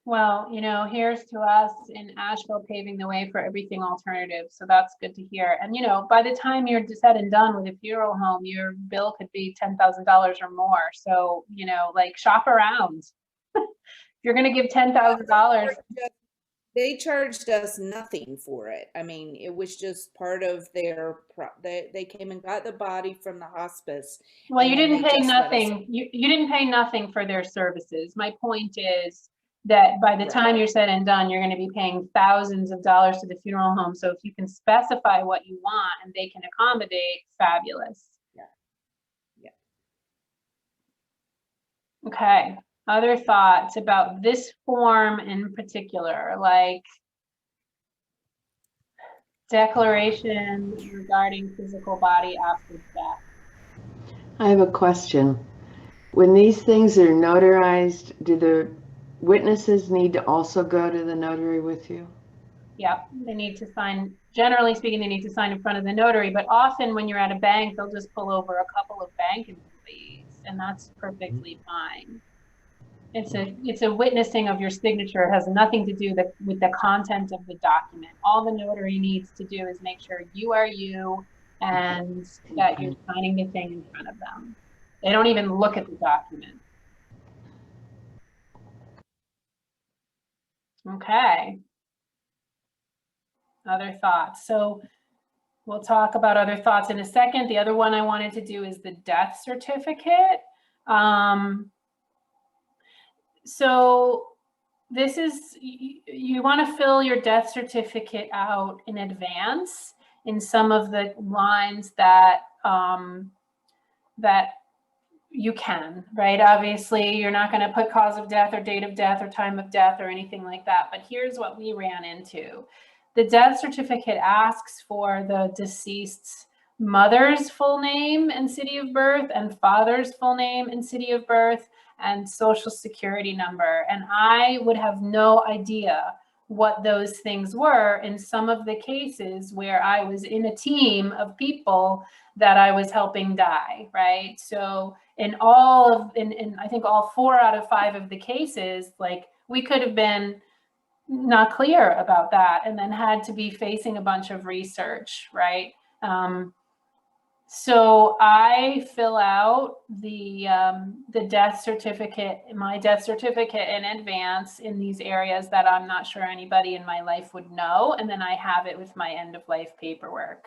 well, you know, here's to us in Asheville paving the way for everything alternative. So that's good to hear. And, you know, by the time you're said and done with a funeral home, your bill could be $10,000 or more. So, you know, like shop around. If you're going to give $10,000. They charged us nothing for it. I mean, it was just part of their, they came and got the body from the hospice. Well, you didn't pay nothing. You didn't pay nothing for their services. My point is that by the time you're said and done, you're going to be paying thousands of dollars to the funeral home. So if you can specify what you want and they can accommodate, fabulous. Yeah. Okay. Other thoughts about this form in particular, like, Declaration regarding physical body after death. I have a question. When these things are notarized, do the witnesses need to also go to the notary with you? Yeah, they need to sign, generally speaking, they need to sign in front of the notary, but often when you're at a bank, they'll just pull over a couple of bank employees, and that's perfectly fine. It's a witnessing of your signature. It has nothing to do with the content of the document. All the notary needs to do is make sure you are you and that you're signing the thing in front of them. They don't even look at the document. Okay. Other thoughts. So we'll talk about other thoughts in a second. The other one I wanted to do is the death certificate. So this is, you want to fill your death certificate out in advance in some of the lines that that you can, right? Obviously, you're not going to put cause of death or date of death or time of death or anything like that. But here's what we ran into. The death certificate asks for the deceased's mother's full name and city of birth and father's full name and city of birth and social security number. And I would have no idea what those things were in some of the cases where I was in a team of people that I was helping die, right? So in I think all 4 out of 5 of the cases, like we could have been not clear about that and then had to be facing a bunch of research, right? So I fill out the death certificate, my death certificate in advance in these areas that I'm not sure anybody in my life would know. And then I have it with my end of life paperwork.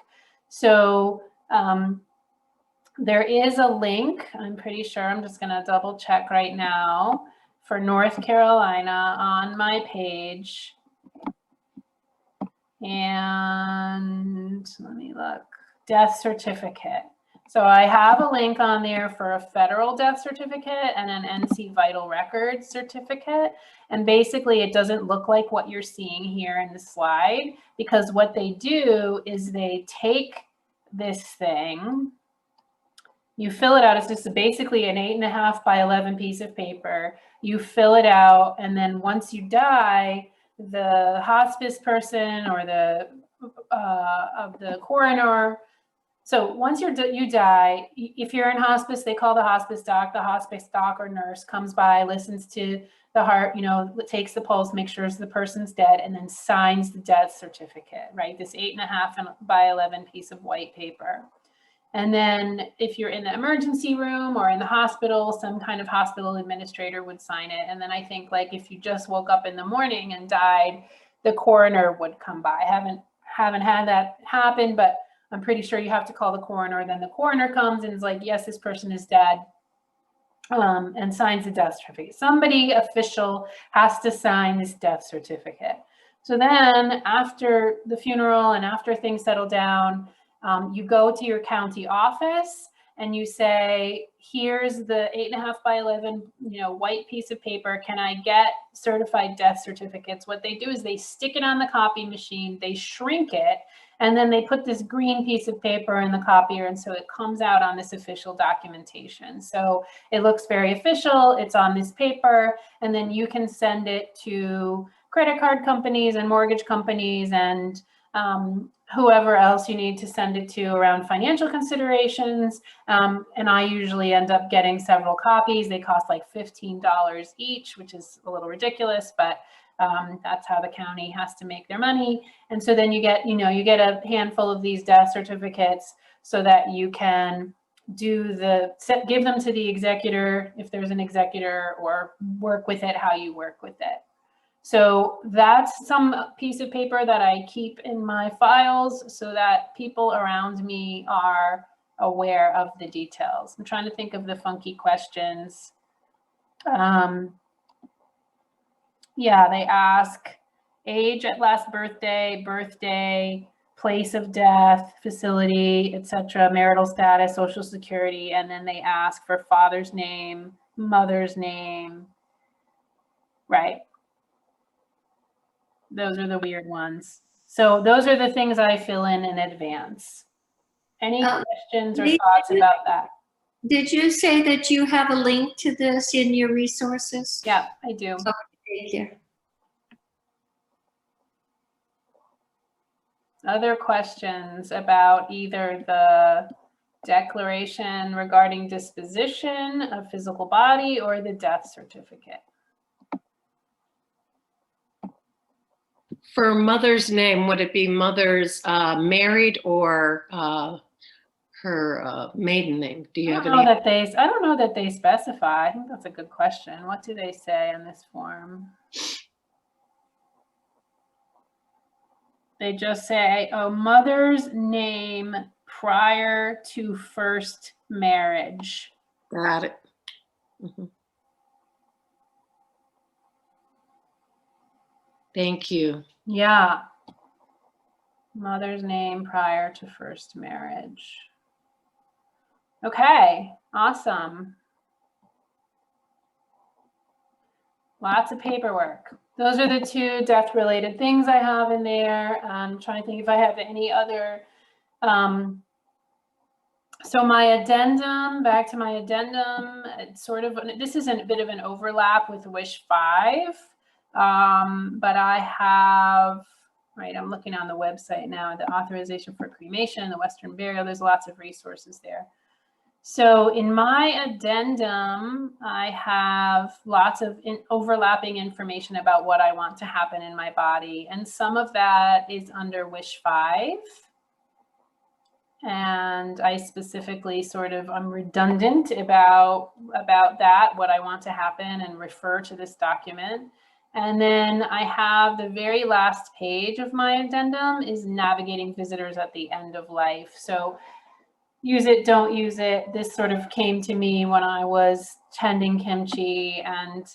So there is a link, I'm pretty sure, I'm just gonna double check right now, for North Carolina on my page. And let me look, death certificate. So I have a link on there for a federal death certificate and an NC Vital Records certificate. And basically it doesn't look like what you're seeing here in the slide, because what they do is they take this thing, you fill it out. It's just basically an 8.5 by 11 piece of paper. You fill it out, and then once you die, the hospice person or the coroner. So once you die, if you're in hospice, they call the hospice doc. The hospice doc or nurse comes by, listens to the heart, takes the pulse, makes sure the person's dead, and then signs the death certificate, right? This 8.5 by 11 piece of white paper. And then if you're in the emergency room or in the hospital, some kind of hospital administrator would sign it. And then I think, like, if you just woke up in the morning and died, the coroner would come by. I haven't had that happen, but I'm pretty sure you have to call the coroner. Then the coroner comes and is like, yes, this person is dead, and signs the death certificate. Somebody official has to sign this death certificate. So then after the funeral and after things settle down, you go to your county office and you say, here's the 8.5 by 11, white piece of paper. Can I get certified death certificates? What they do is they stick it on the copy machine, they shrink it, and then they put this green piece of paper in the copier. And so it comes out on this official documentation. So it looks very official. It's on this paper, and then you can send it to credit card companies and mortgage companies and whoever else you need to send it to around financial considerations. And I usually end up getting several copies. They cost like $15 each, which is a little ridiculous, but that's how the county has to make their money. And so then you get a handful of these death certificates so that you can give them to the executor if there's an executor, or work with it how you work with it. So that's some piece of paper that I keep in my files so that people around me are aware of the details. I'm trying to think of the funky questions. Yeah, they ask age at last birthday, place of death, facility, etc., marital status, social security, and then they ask for father's name, mother's name, right? Those are the weird ones. So those are the things I fill in advance. Any questions or thoughts about that? Did you say that you have a link to this in your resources? Yeah, I do. Okay, thank you. Other questions about either the declaration regarding disposition of physical body or the death certificate? For mother's name, would it be mother's married or her maiden name? Do you have any? I don't know that they specify. I think that's a good question. What do they say on this form? They just say a mother's name prior to first marriage. Got it. Mm-hmm. Thank you. Yeah. Mother's name prior to first marriage. Okay, awesome. Lots of paperwork. Those are the two death-related things I have in there. I'm trying to think if I have any other. So my addendum, back to my addendum, it's sort of, this is a bit of an overlap with Wish 5, but I have, right, I'm looking on the website now, the authorization for cremation, the Western burial, there's lots of resources there. So in my addendum, I have lots of overlapping information about what I want to happen in my body. And some of that is under Wish 5. And I specifically sort of, I'm redundant about that, what I want to happen, and refer to this document. And then I have the very last page of my addendum is navigating visitors at the end of life. So use it, don't use it. This sort of came to me when I was tending Kimchi, and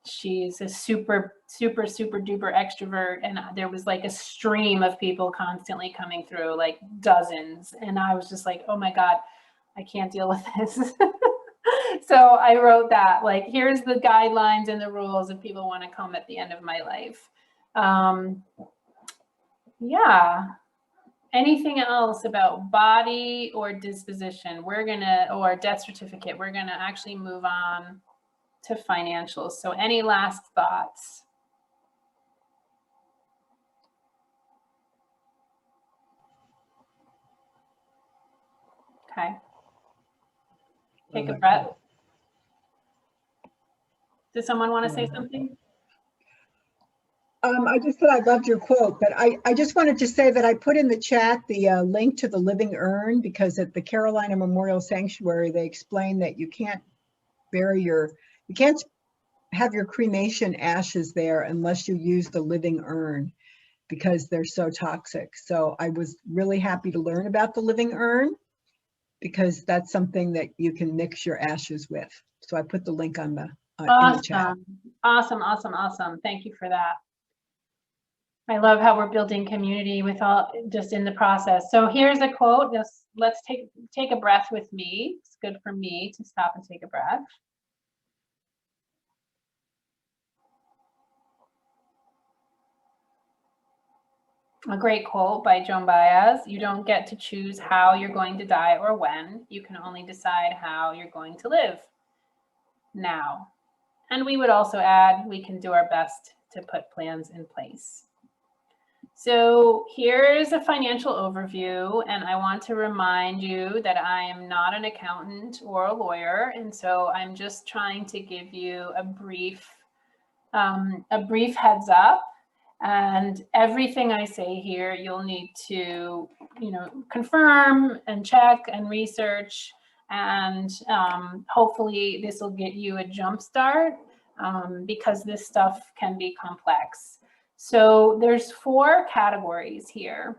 she's a super duper extrovert. And there was like a stream of people constantly coming through, like dozens. And I was just like, oh my God, I can't deal with this. So I wrote that, like, here's the guidelines and the rules if people want to come at the end of my life. Yeah. Anything else about body or disposition? Or death certificate, we're gonna actually move on to financials. So any last thoughts? Okay. Take a breath. Does someone want to say something? I just said I loved your quote, but I just wanted to say that I put in the chat the link to the living urn, because at the Carolina Memorial Sanctuary, they explain that you can't you can't have your cremation ashes there unless you use the living urn, because they're so toxic. So I was really happy to learn about the living urn, because that's something that you can mix your ashes with. So I put the link on the in the chat. Awesome. Thank you for that. I love how we're building community with all just in the process. So here's a quote. Just let's take a breath with me. It's good for me to stop and take a breath. A great quote by Joan Baez. You don't get to choose how you're going to die or when. You can only decide how you're going to live now. And we would also add, we can do our best to put plans in place. So here's a financial overview, and I want to remind you that I am not an accountant or a lawyer, and so I'm just trying to give you a brief heads up. And everything I say here, you'll need to, confirm and check and research, and hopefully this will get you a jump start, because this stuff can be complex. So there's 4 categories here.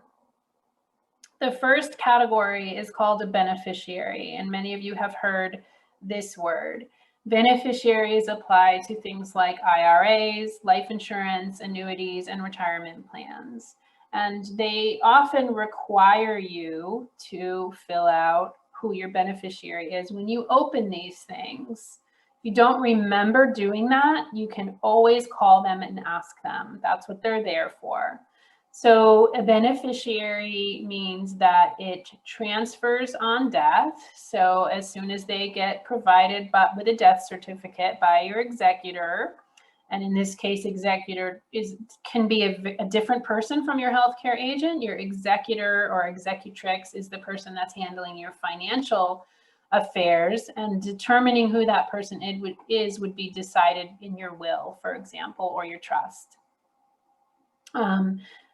The first category is called a beneficiary, and many of you have heard this word. Beneficiaries apply to things like IRAs, life insurance, annuities, and retirement plans. And they often require you to fill out who your beneficiary is when you open these things. If you don't remember doing that, you can always call them and ask them. That's what they're there for. So a beneficiary means that it transfers on death. So as soon as they get provided with a death certificate by your executor, and in this case, executor can be a different person from your healthcare agent. Your executor or executrix is the person that's handling your financial affairs, and determining who that person would be decided in your will, for example, or your trust.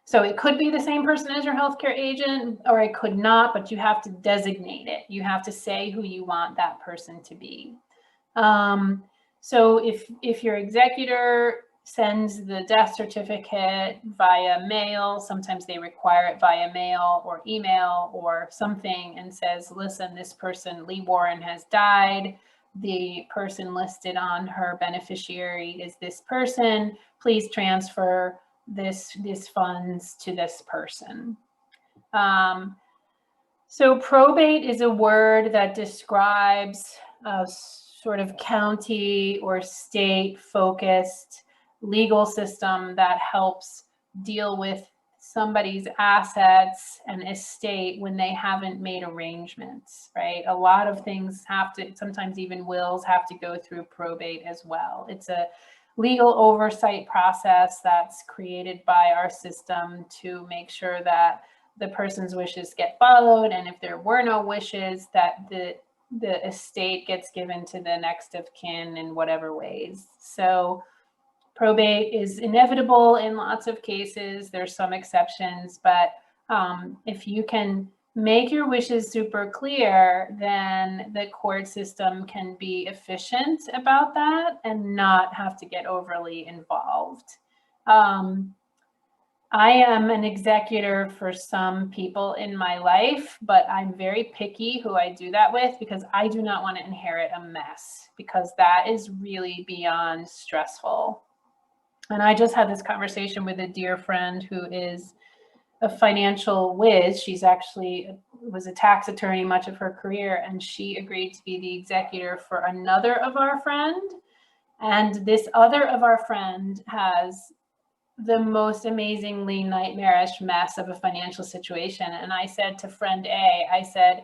So it could be the same person as your healthcare agent, or it could not, but you have to designate it. You have to say who you want that person to be. So if your executor sends the death certificate via mail, sometimes they require it via mail or email or something, and says, listen, this person, Lee Warren, has died. The person listed on her beneficiary is this person. Please transfer this funds to this person. So probate is a word that describes a sort of county or state focused legal system that helps deal with somebody's assets and estate when they haven't made arrangements, right? A lot of things have to, sometimes even wills have to go through probate as well. It's a legal oversight process that's created by our system to make sure that the person's wishes get followed, and if there were no wishes, that the estate gets given to the next of kin in whatever ways. So probate is inevitable in lots of cases. There's some exceptions, but if you can make your wishes super clear, then the court system can be efficient about that and not have to get overly involved. I am an executor for some people in my life, but I'm very picky who I do that with, because I do not want to inherit a mess, because that is really beyond stressful. And I just had this conversation with a dear friend who is a financial whiz. She's actually was a tax attorney much of her career, and she agreed to be the executor for another of our friend. And this other of our friend has the most amazingly nightmarish mess of a financial situation. And I said to friend A, I said,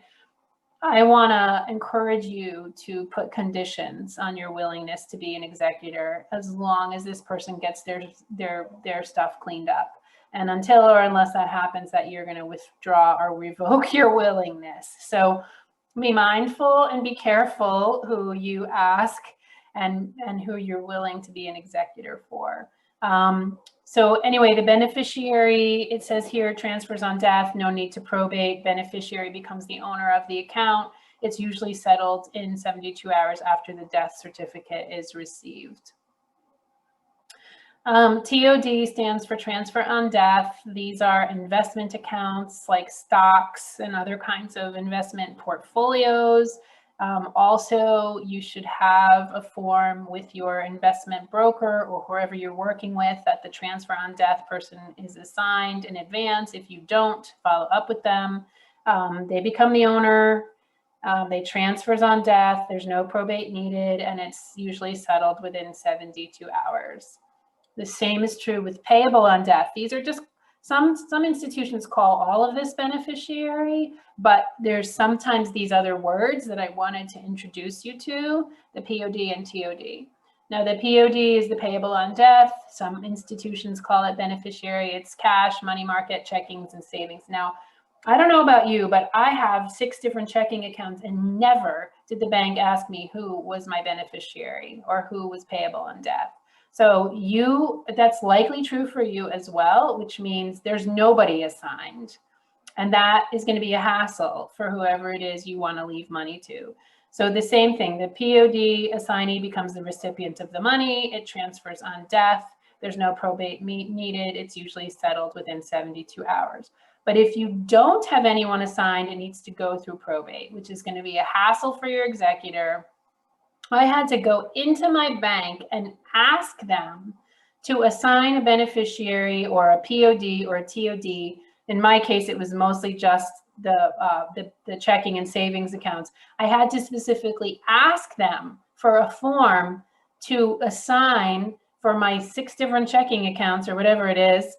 I want to encourage you to put conditions on your willingness to be an executor as long as this person gets their stuff cleaned up. And until or unless that happens, that you're going to withdraw or revoke your willingness. So be mindful and be careful who you ask and who you're willing to be an executor for. So anyway, the beneficiary, it says here, transfers on death, no need to probate. Beneficiary becomes the owner of the account. It's usually settled in 72 hours after the death certificate is received. TOD stands for transfer on death. These are investment accounts like stocks and other kinds of investment portfolios. Also, you should have a form with your investment broker or whoever you're working with that the transfer on death person is assigned in advance. If you don't, follow up with them. They become the owner. They transfers on death. There's no probate needed, and it's usually settled within 72 hours. The same is true with payable on death. These are just some institutions call all of this beneficiary, but there's sometimes these other words that I wanted to introduce you to, the POD and TOD. Now the POD is the payable on death. Some institutions call it beneficiary. It's cash, money market, checkings, and savings. Now, I don't know about you, but I have 6 different checking accounts, and never did the bank ask me who was my beneficiary or who was payable on death. So that's likely true for you as well, which means there's nobody assigned. And that is going to be a hassle for whoever it is you want to leave money to. So the same thing, the POD assignee becomes the recipient of the money. It transfers on death. There's no probate needed. It's usually settled within 72 hours. But if you don't have anyone assigned, it needs to go through probate, which is going to be a hassle for your executor. I had to go into my bank and ask them to assign a beneficiary or a POD or a TOD. In my case, it was mostly just the checking and savings accounts. I had to specifically ask them for a form to assign for my 6 different checking accounts or whatever it is,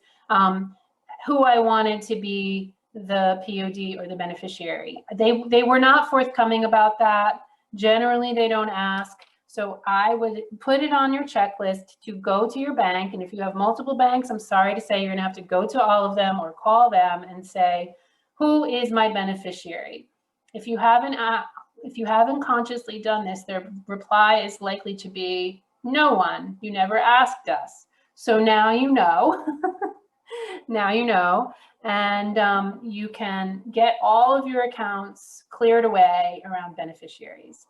who I wanted to be the POD or the beneficiary. They were not forthcoming about that. Generally, they don't ask. So I would put it on your checklist to go to your bank. And if you have multiple banks, I'm sorry to say you're gonna have to go to all of them or call them and say, who is my beneficiary? If you haven't consciously done this, their reply is likely to be, no one, you never asked us. So now you know, now you know, and you can get all of your accounts cleared away around beneficiaries.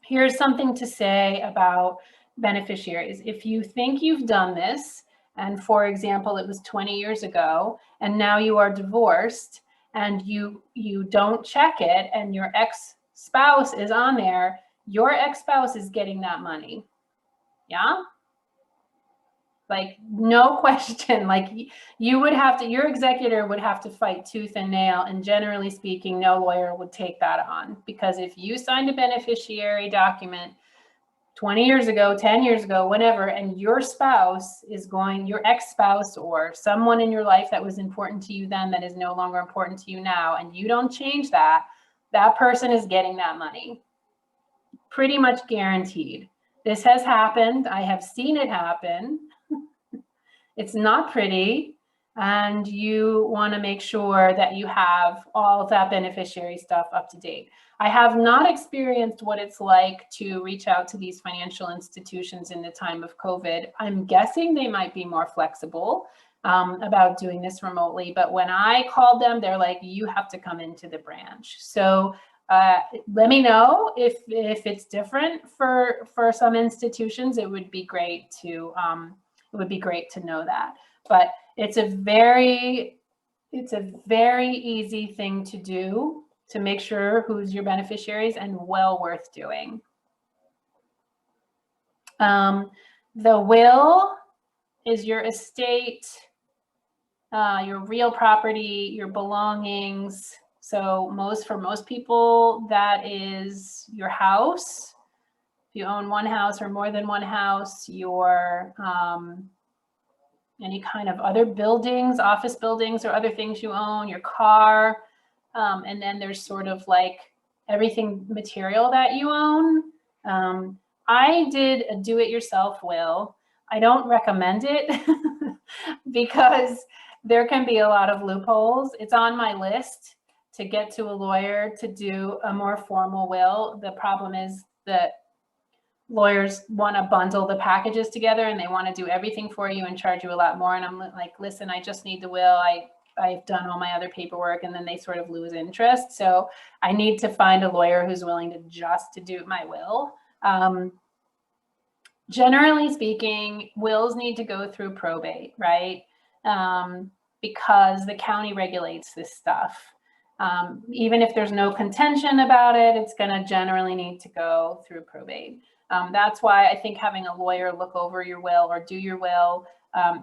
Here's something to say about beneficiaries. If you think you've done this, and for example, it was 20 years ago, and now you are divorced, and you don't check it, and your ex-spouse is on there, your ex-spouse is getting that money. Yeah? Like, no question. Like, you would have to, your executor would have to fight tooth and nail, and generally speaking, no lawyer would take that on, because if you signed a beneficiary document 20 years ago, 10 years ago, whenever, and your spouse is going, your ex-spouse or someone in your life that was important to you then that is no longer important to you now, and you don't change that, that person is getting that money. Pretty much guaranteed. This has happened. I have seen it happen. It's not pretty, and you want to make sure that you have all of that beneficiary stuff up to date. I have not experienced what it's like to reach out to these financial institutions in the time of COVID. I'm guessing they might be more flexible about doing this remotely, but when I called them, they're like, you have to come into the branch. So let me know if it's different for some institutions. It would be great to know that. But it's a very easy thing to do to make sure who's your beneficiaries, and well worth doing. The will is your estate, your real property, your belongings. So for most people, that is your house. If you own one house or more than one house, your any kind of other buildings, office buildings or other things you own, your car, and then there's sort of like everything material that you own. I did a do-it-yourself will. I don't recommend it because there can be a lot of loopholes. It's on my list to get to a lawyer to do a more formal will. The problem is that lawyers want to bundle the packages together, and they want to do everything for you and charge you a lot more. And I'm like, listen, I just need the will. I've done all my other paperwork, and then they sort of lose interest. So I need to find a lawyer who's willing to do my will. Generally speaking, wills need to go through probate, right? Because the county regulates this stuff. Even if there's no contention about it, it's going to generally need to go through probate. That's why I think having a lawyer look over your will or do your will.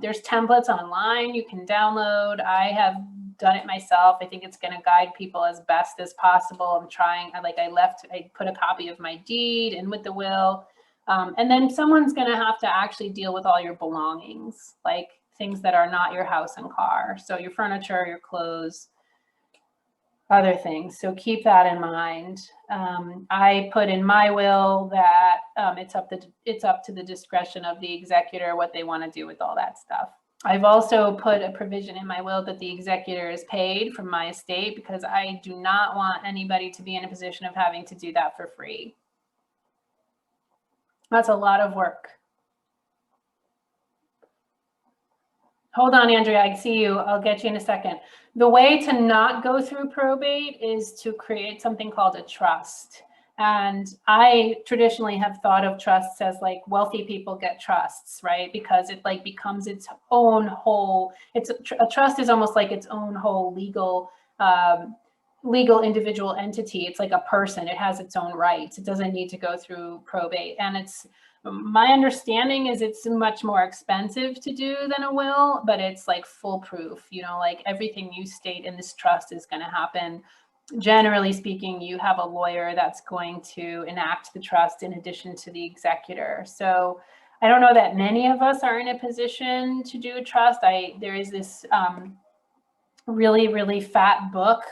There's templates online you can download. I have done it myself. I think it's going to guide people as best as possible. I'm trying, I put a copy of my deed in with the will. And then someone's going to have to actually deal with all your belongings, like things that are not your house and car. So your furniture, your clothes, other things. So keep that in mind. I put in my will that it's up to the discretion of the executor what they want to do with all that stuff. I've also put a provision in my will that the executor is paid from my estate, because I do not want anybody to be in a position of having to do that for free. That's a lot of work. Hold on, Andrea, I see you. I'll get you in a second. The way to not go through probate is to create something called a trust. And I traditionally have thought of trusts as like wealthy people get trusts, right? Because it like becomes its own whole, a trust is almost like its own whole legal individual entity. It's like a person. It has its own rights. It doesn't need to go through probate. And my understanding is it's much more expensive to do than a will, but it's like foolproof. You know, like everything you state in this trust is going to happen. Generally speaking, you have a lawyer that's going to enact the trust in addition to the executor. So I don't know that many of us are in a position to do a trust. There is this really fat book.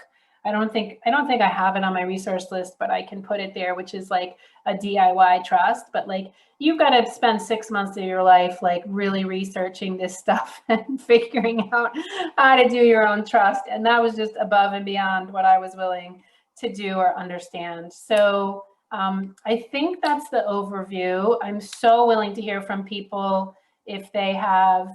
I don't think I have it on my resource list, but I can put it there, which is like a DIY trust. But like, you've got to spend 6 months of your life like really researching this stuff and figuring out how to do your own trust. And that was just above and beyond what I was willing to do or understand. So I think that's the overview. I'm so willing to hear from people if they have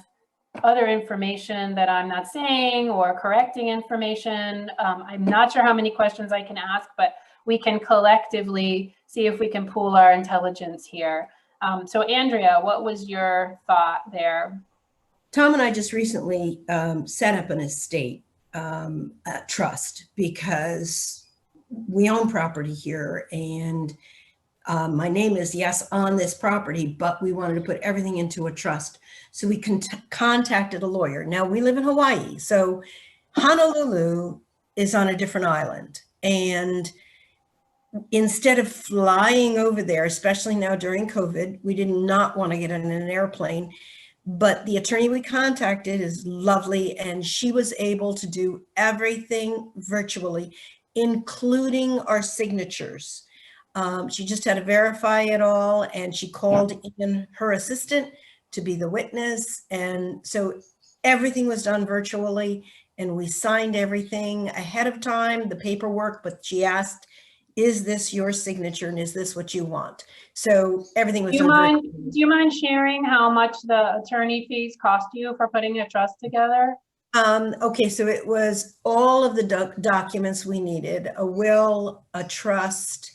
other information that I'm not saying or correcting information. I'm not sure how many questions I can ask, but we can collectively see if we can pool our intelligence here. So Andrea, what was your thought there? Tom and I just recently set up an estate trust because we own property here, and my name is, yes, on this property, but we wanted to put everything into a trust. So we contacted a lawyer. Now we live in Hawaii, so Honolulu is on a different island. And instead of flying over there, especially now during COVID, we did not want to get in an airplane. But the attorney we contacted is lovely, and she was able to do everything virtually, including our signatures. She just had to verify it all, and she called in her assistant to be the witness. And so everything was done virtually, and we signed everything ahead of time, the paperwork, but she asked, is this your signature and is this what you want? So everything was Do done. you mind sharing how much the attorney fees cost you for putting a trust together? Okay, so it was all of the documents we needed: a will, a trust,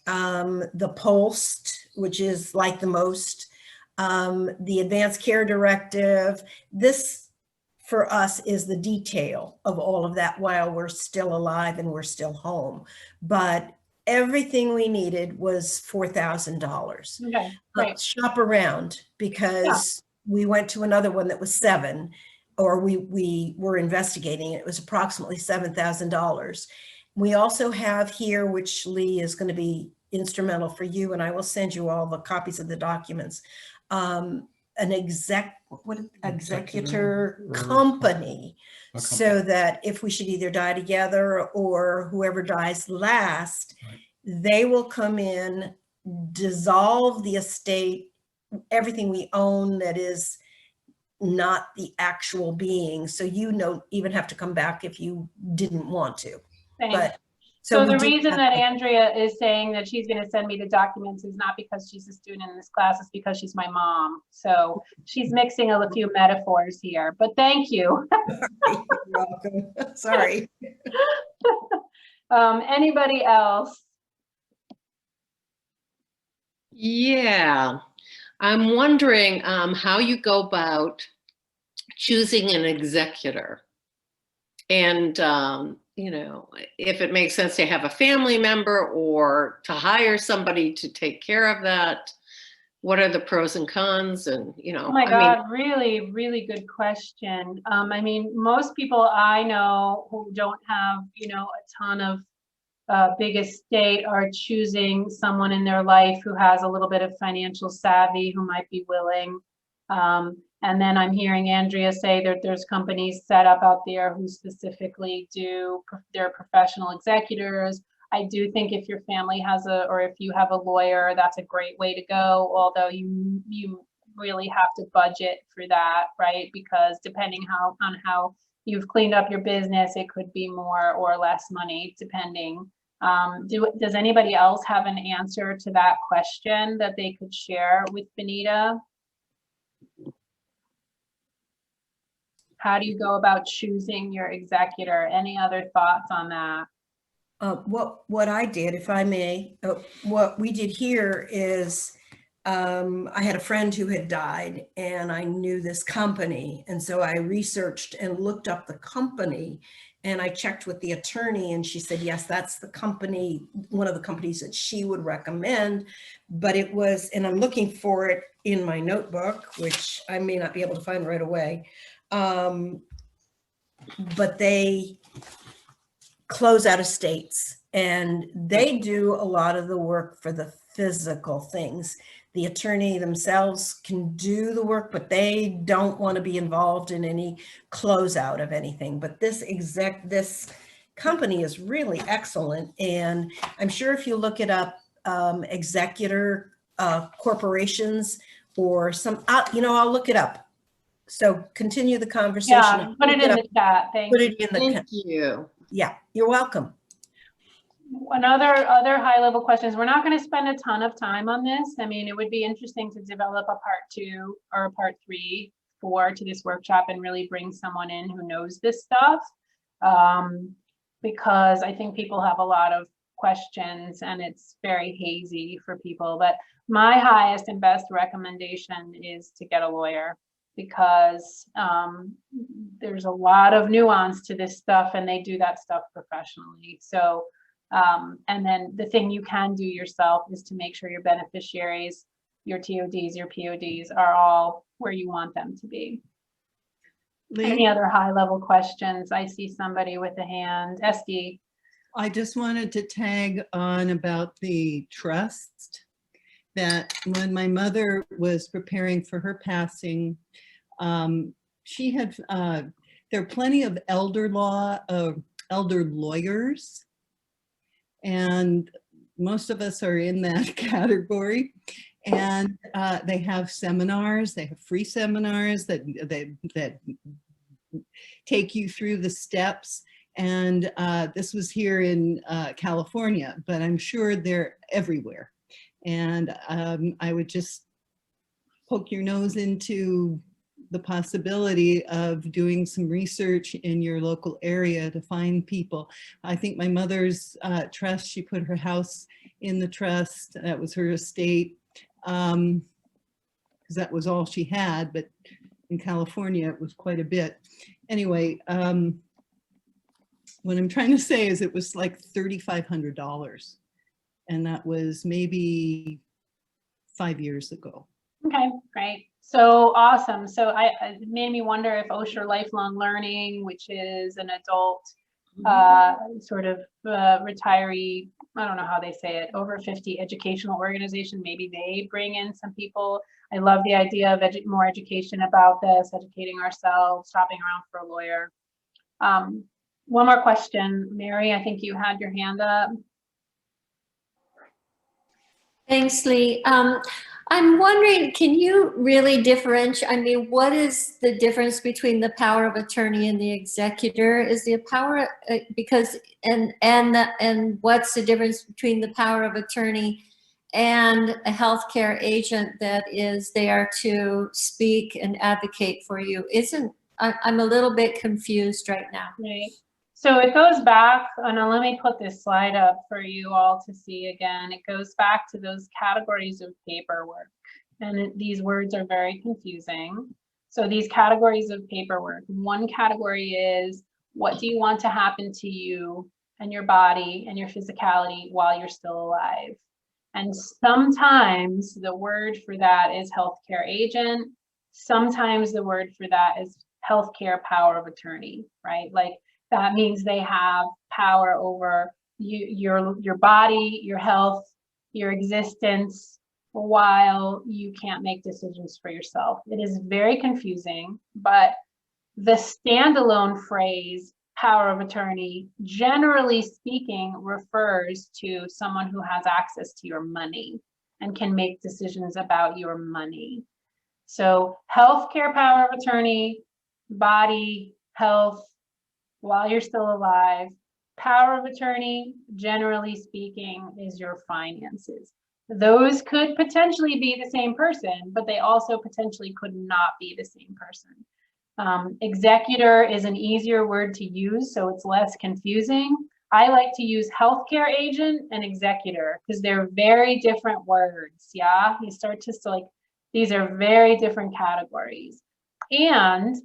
the post, which is like the most, the advanced care directive. This for us is the detail of all of that while we're still alive and we're still home. But everything we needed was $4,000. Okay, great. Shop around, because we went to another one that was $7,000, or we were investigating. It was approximately $7,000. We also have here, which Lee is going to be instrumental for you, and I will send you all the copies of the documents, an executor company, so that if we should either die together or whoever dies last, they will come in, dissolve the estate, everything we own that is not the actual being. So you don't even have to come back if you didn't want to. Thanks. But so the reason that Andrea is saying that she's going to send me the documents is not because she's a student in this class, it's because she's my mom. So she's mixing a few metaphors here, but thank you. You're welcome. Sorry. Anybody else? Yeah, I'm wondering how you go about choosing an executor, and you know, if it makes sense to have a family member or to hire somebody to take care of that. What are the pros and cons? And you know, oh my God, really good question. I mean, most people I know who don't have, you know, a ton of big estate are choosing someone in their life who has a little bit of financial savvy, who might be willing. And then I'm hearing Andrea say that there's companies set up out there who specifically do their professional executors. I do think if your family has or if you have a lawyer, that's a great way to go. Although you really have to budget for that, right? Because depending on how you've cleaned up your business, it could be more or less money, depending. Does anybody else have an answer to that question that they could share with Benita? How do you go about choosing your executor? Any other thoughts on that? What I did, if I may, what we did here is I had a friend who had died, and I knew this company. And so I researched and looked up the company, and I checked with the attorney, and she said, yes, that's the company, one of the companies that she would recommend. But it was, and I'm looking for it in my notebook, which I may not be able to find right away. But they close out estates. And they do a lot of the work for the physical things. The attorney themselves can do the work, but they don't want to be involved in any closeout of anything. But this company is really excellent. And I'm sure if you look it up, executor corporations or some, I'll look it up. So continue the conversation. Yeah, put it in the chat. Thank you. Thank you. Yeah, you're welcome. Other high level questions. We're not going to spend a ton of time on this. I mean, it would be interesting to develop a part 2 or a part 3, 4 to this workshop and really bring someone in who knows this stuff. Because I think people have a lot of questions and it's very hazy for people. But my highest and best recommendation is to get a lawyer, because there's a lot of nuance to this stuff and they do that stuff professionally. So, and then the thing you can do yourself is to make sure your beneficiaries, your TODs, your PODs are all where you want them to be. Any other high level questions? I see somebody with a hand. SD. I just wanted to tag on about the trust, that when my mother was preparing for her passing, she had, there are plenty of elder lawyers, and most of us are in that category. And they have seminars, they have free seminars that take you through the steps. And this was here in California, but I'm sure they're everywhere. And I would just poke your nose into the possibility of doing some research in your local area to find people. I think my mother's trust, she put her house in the trust, that was her estate, because that was all she had, but in California it was quite a bit. Anyway, what I'm trying to say is it was like $3,500, and that was maybe 5 years ago. Okay, great. So awesome. So it made me wonder if Osher Lifelong Learning, which is an adult sort of retiree, I don't know how they say it, over 50 educational organization, maybe they bring in some people. I love the idea of more education about this, educating ourselves, shopping around for a lawyer. One more question. Mary, I think you had your hand up. Thanks, Lee. I'm wondering, can you really differentiate? I mean, what is the difference between the power of attorney and the executor? Is the power because and what's the difference between the power of attorney and a healthcare agent that is there to speak and advocate for you? I'm a little bit confused right now. Right. So it goes back, and let me put this slide up for you all to see again. It goes back to those categories of paperwork. And these words are very confusing. So these categories of paperwork, one category is, what do you want to happen to you and your body and your physicality while you're still alive? And sometimes the word for that is healthcare agent. Sometimes the word for that is healthcare power of attorney, right? Like, that means they have power over your body, your health, your existence, while you can't make decisions for yourself. It is very confusing, but the standalone phrase power of attorney, generally speaking, refers to someone who has access to your money and can make decisions about your money. So healthcare power of attorney, body, health, while you're still alive. Power of attorney, generally speaking, is your finances. Those could potentially be the same person, but they also potentially could not be the same person. Executor is an easier word to use, so it's less confusing. I like to use healthcare agent and executor because they're very different words. Yeah, you start to these are very different categories. And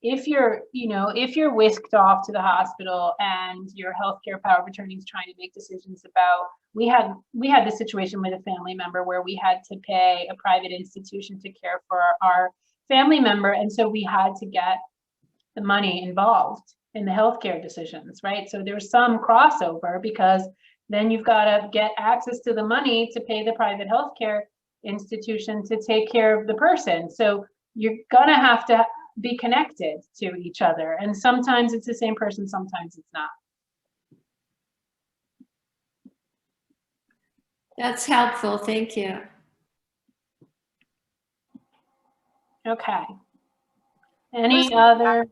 if you're whisked off to the hospital and your healthcare power of attorney is trying to make decisions about, we had this situation with a family member where we had to pay a private institution to care for our family member, and so we had to get the money involved in the healthcare decisions, right? So there's some crossover because then you've got to get access to the money to pay the private healthcare institution to take care of the person. So you're gonna have to be connected to each other. And sometimes it's the same person, sometimes it's not. That's helpful. Thank you. Okay. Any other?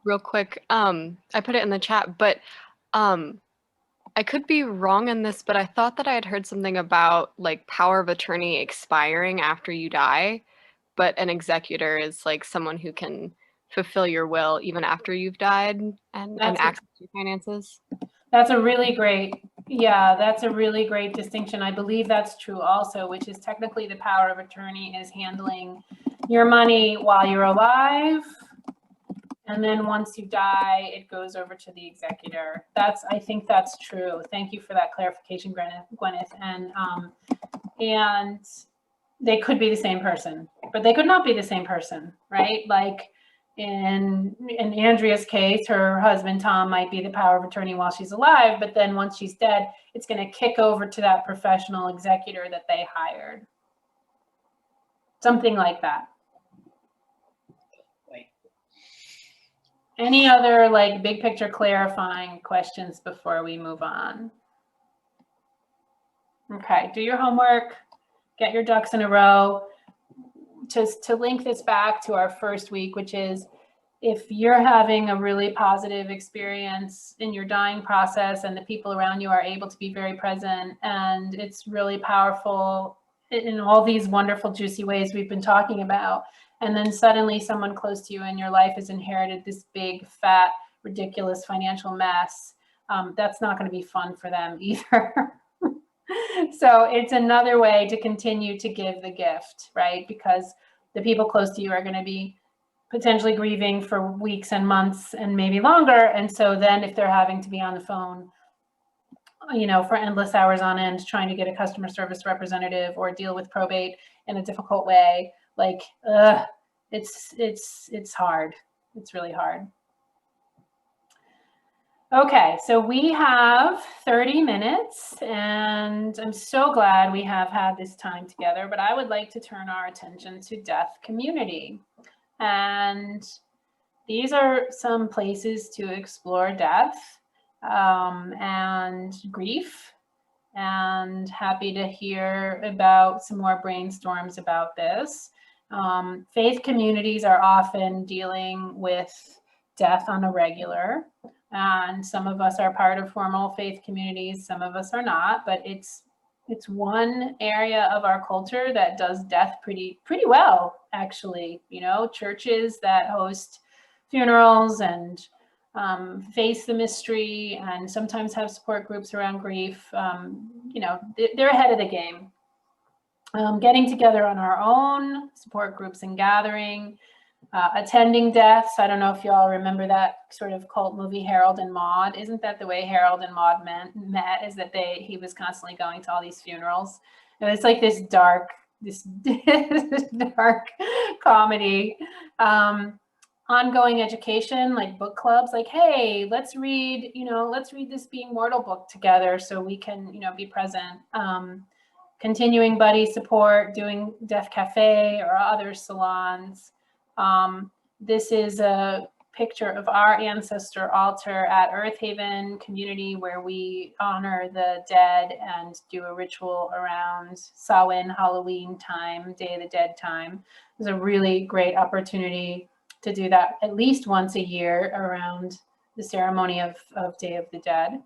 Real quick, I put it in the chat, but I could be wrong in this, but I thought that I had heard something about like power of attorney expiring after you die, but an executor is like someone who can fulfill your will even after you've died and access your finances. That's a really great, yeah, that's a really great distinction. I believe that's true also, which is technically the power of attorney is handling your money while you're alive. And then once you die, it goes over to the executor. I think that's true. Thank you for that clarification, Gwyneth. And they could be the same person, but they could not be the same person, right? Like in Andrea's case, her husband, Tom, might be the power of attorney while she's alive, but then once she's dead, it's going to kick over to that professional executor that they hired. Something like that. Any other like big picture clarifying questions before we move on? Okay, do your homework, get your ducks in a row. To link this back to our first week, which is if you're having a really positive experience in your dying process and the people around you are able to be very present and it's really powerful in all these wonderful, juicy ways we've been talking about, and then suddenly someone close to you in your life has inherited this big, fat, ridiculous financial mess, that's not going to be fun for them either. So it's another way to continue to give the gift, right? Because the people close to you are going to be potentially grieving for weeks and months and maybe longer. And so then if they're having to be on the phone, you know, for endless hours on end, trying to get a customer service representative or deal with probate in a difficult way, like, it's hard. It's really hard. Okay, so we have 30 minutes and I'm so glad we have had this time together, but I would like to turn our attention to deaf community. And these are some places to explore death and grief, and happy to hear about some more brainstorms about this. Faith communities are often dealing with death on a regular. And some of us are part of formal faith communities, some of us are not, but it's one area of our culture that does death pretty well, actually. You know, churches that host funerals and face the mystery and sometimes have support groups around grief, you know, they're ahead of the game. Getting together on our own, support groups and gathering, attending deaths. I don't know if you all remember that sort of cult movie, Harold and Maude. Isn't that the way Harold and Maude met? Is that he was constantly going to all these funerals. And it's like this dark comedy. Ongoing education, like book clubs, like, hey, let's read this Being Mortal book together so we can, you know, be present. Continuing buddy support, doing Deaf Cafe or other salons. This is a picture of our ancestor altar at Earth Haven community where we honor the dead and do a ritual around Samhain, Halloween time, Day of the Dead time. It's a really great opportunity to do that at least once a year around the ceremony of Day of the Dead.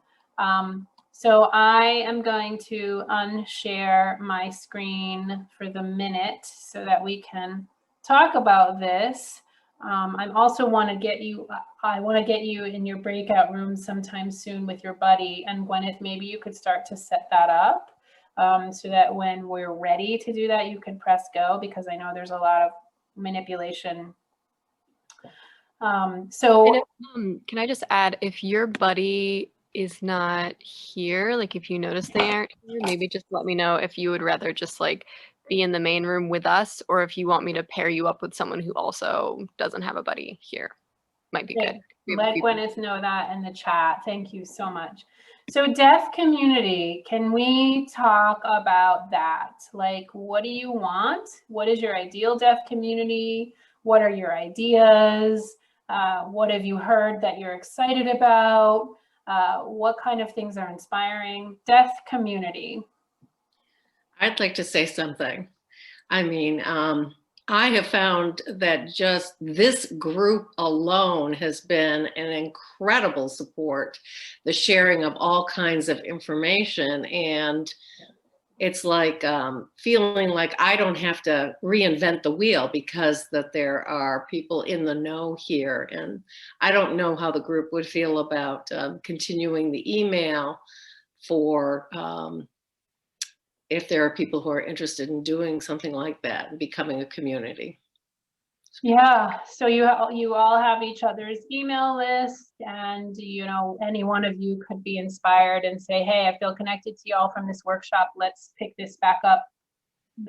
So I am going to unshare my screen for the minute so that we can talk about this. I also want to get you in your breakout room sometime soon with your buddy. And Gwyneth, maybe you could start to set that up so that when we're ready to do that, you can press go, because I know there's a lot of manipulation. Can I just add, if your buddy is not here, like if you notice they aren't here, maybe just let me know if you would rather just like be in the main room with us, or if you want me to pair you up with someone who also doesn't have a buddy here. Might be good. Let Gwyneth know that in the chat. Thank you so much. So deaf community, can we talk about that? Like, what do you want? What is your ideal deaf community? What are your ideas? What have you heard that you're excited about? What kind of things are inspiring? Deaf community. I'd like to say something. I mean, I have found that just this group alone has been an incredible support, the sharing of all kinds of information. And it's like feeling like I don't have to reinvent the wheel because that there are people in the know here. And I don't know how the group would feel about continuing the email for if there are people who are interested in doing something like that and becoming a community. Yeah, so you all have each other's email list, and you know, any one of you could be inspired and say, hey, I feel connected to y'all from this workshop. Let's pick this back up,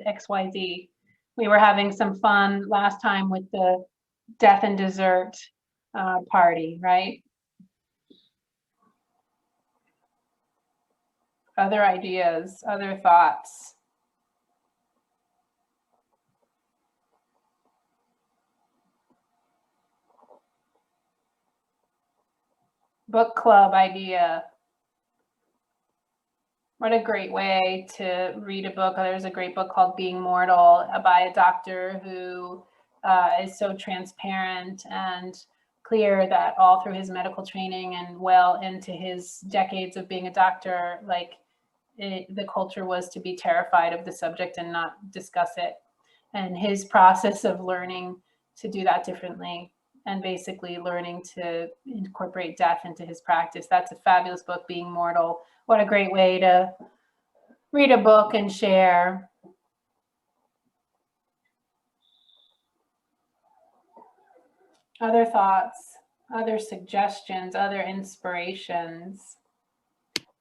XYZ. We were having some fun last time with the death and dessert party, right? Other ideas, other thoughts? Book club idea. What a great way to read a book. There's a great book called Being Mortal by a doctor who is so transparent and clear that all through his medical training and well into his decades of being a doctor, like the culture was to be terrified of the subject and not discuss it. And his process of learning to do that differently and basically learning to incorporate death into his practice. That's a fabulous book, Being Mortal. What a great way to read a book and share. Other thoughts, other suggestions, other inspirations.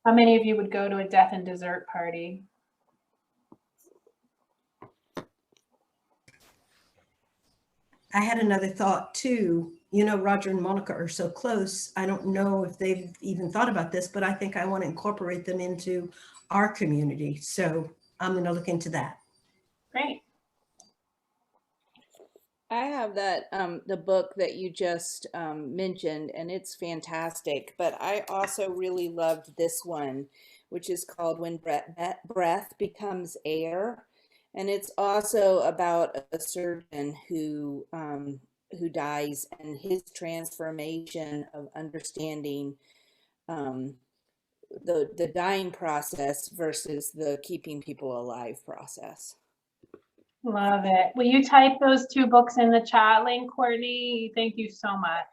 How many of you would go to a death and dessert party? I had another thought too. You know, Roger and Monica are so close. I don't know if they've even thought about this, but I think I want to incorporate them into our community. So I'm going to look into that. Great. I have that the book that you just mentioned, and it's fantastic. But I also really loved this one, which is called When Breath Becomes Air, and it's also about a surgeon who dies and his transformation of understanding the dying process versus the keeping people alive process. Love it. Will you type those two books in the chat link, Courtney? Thank you so much.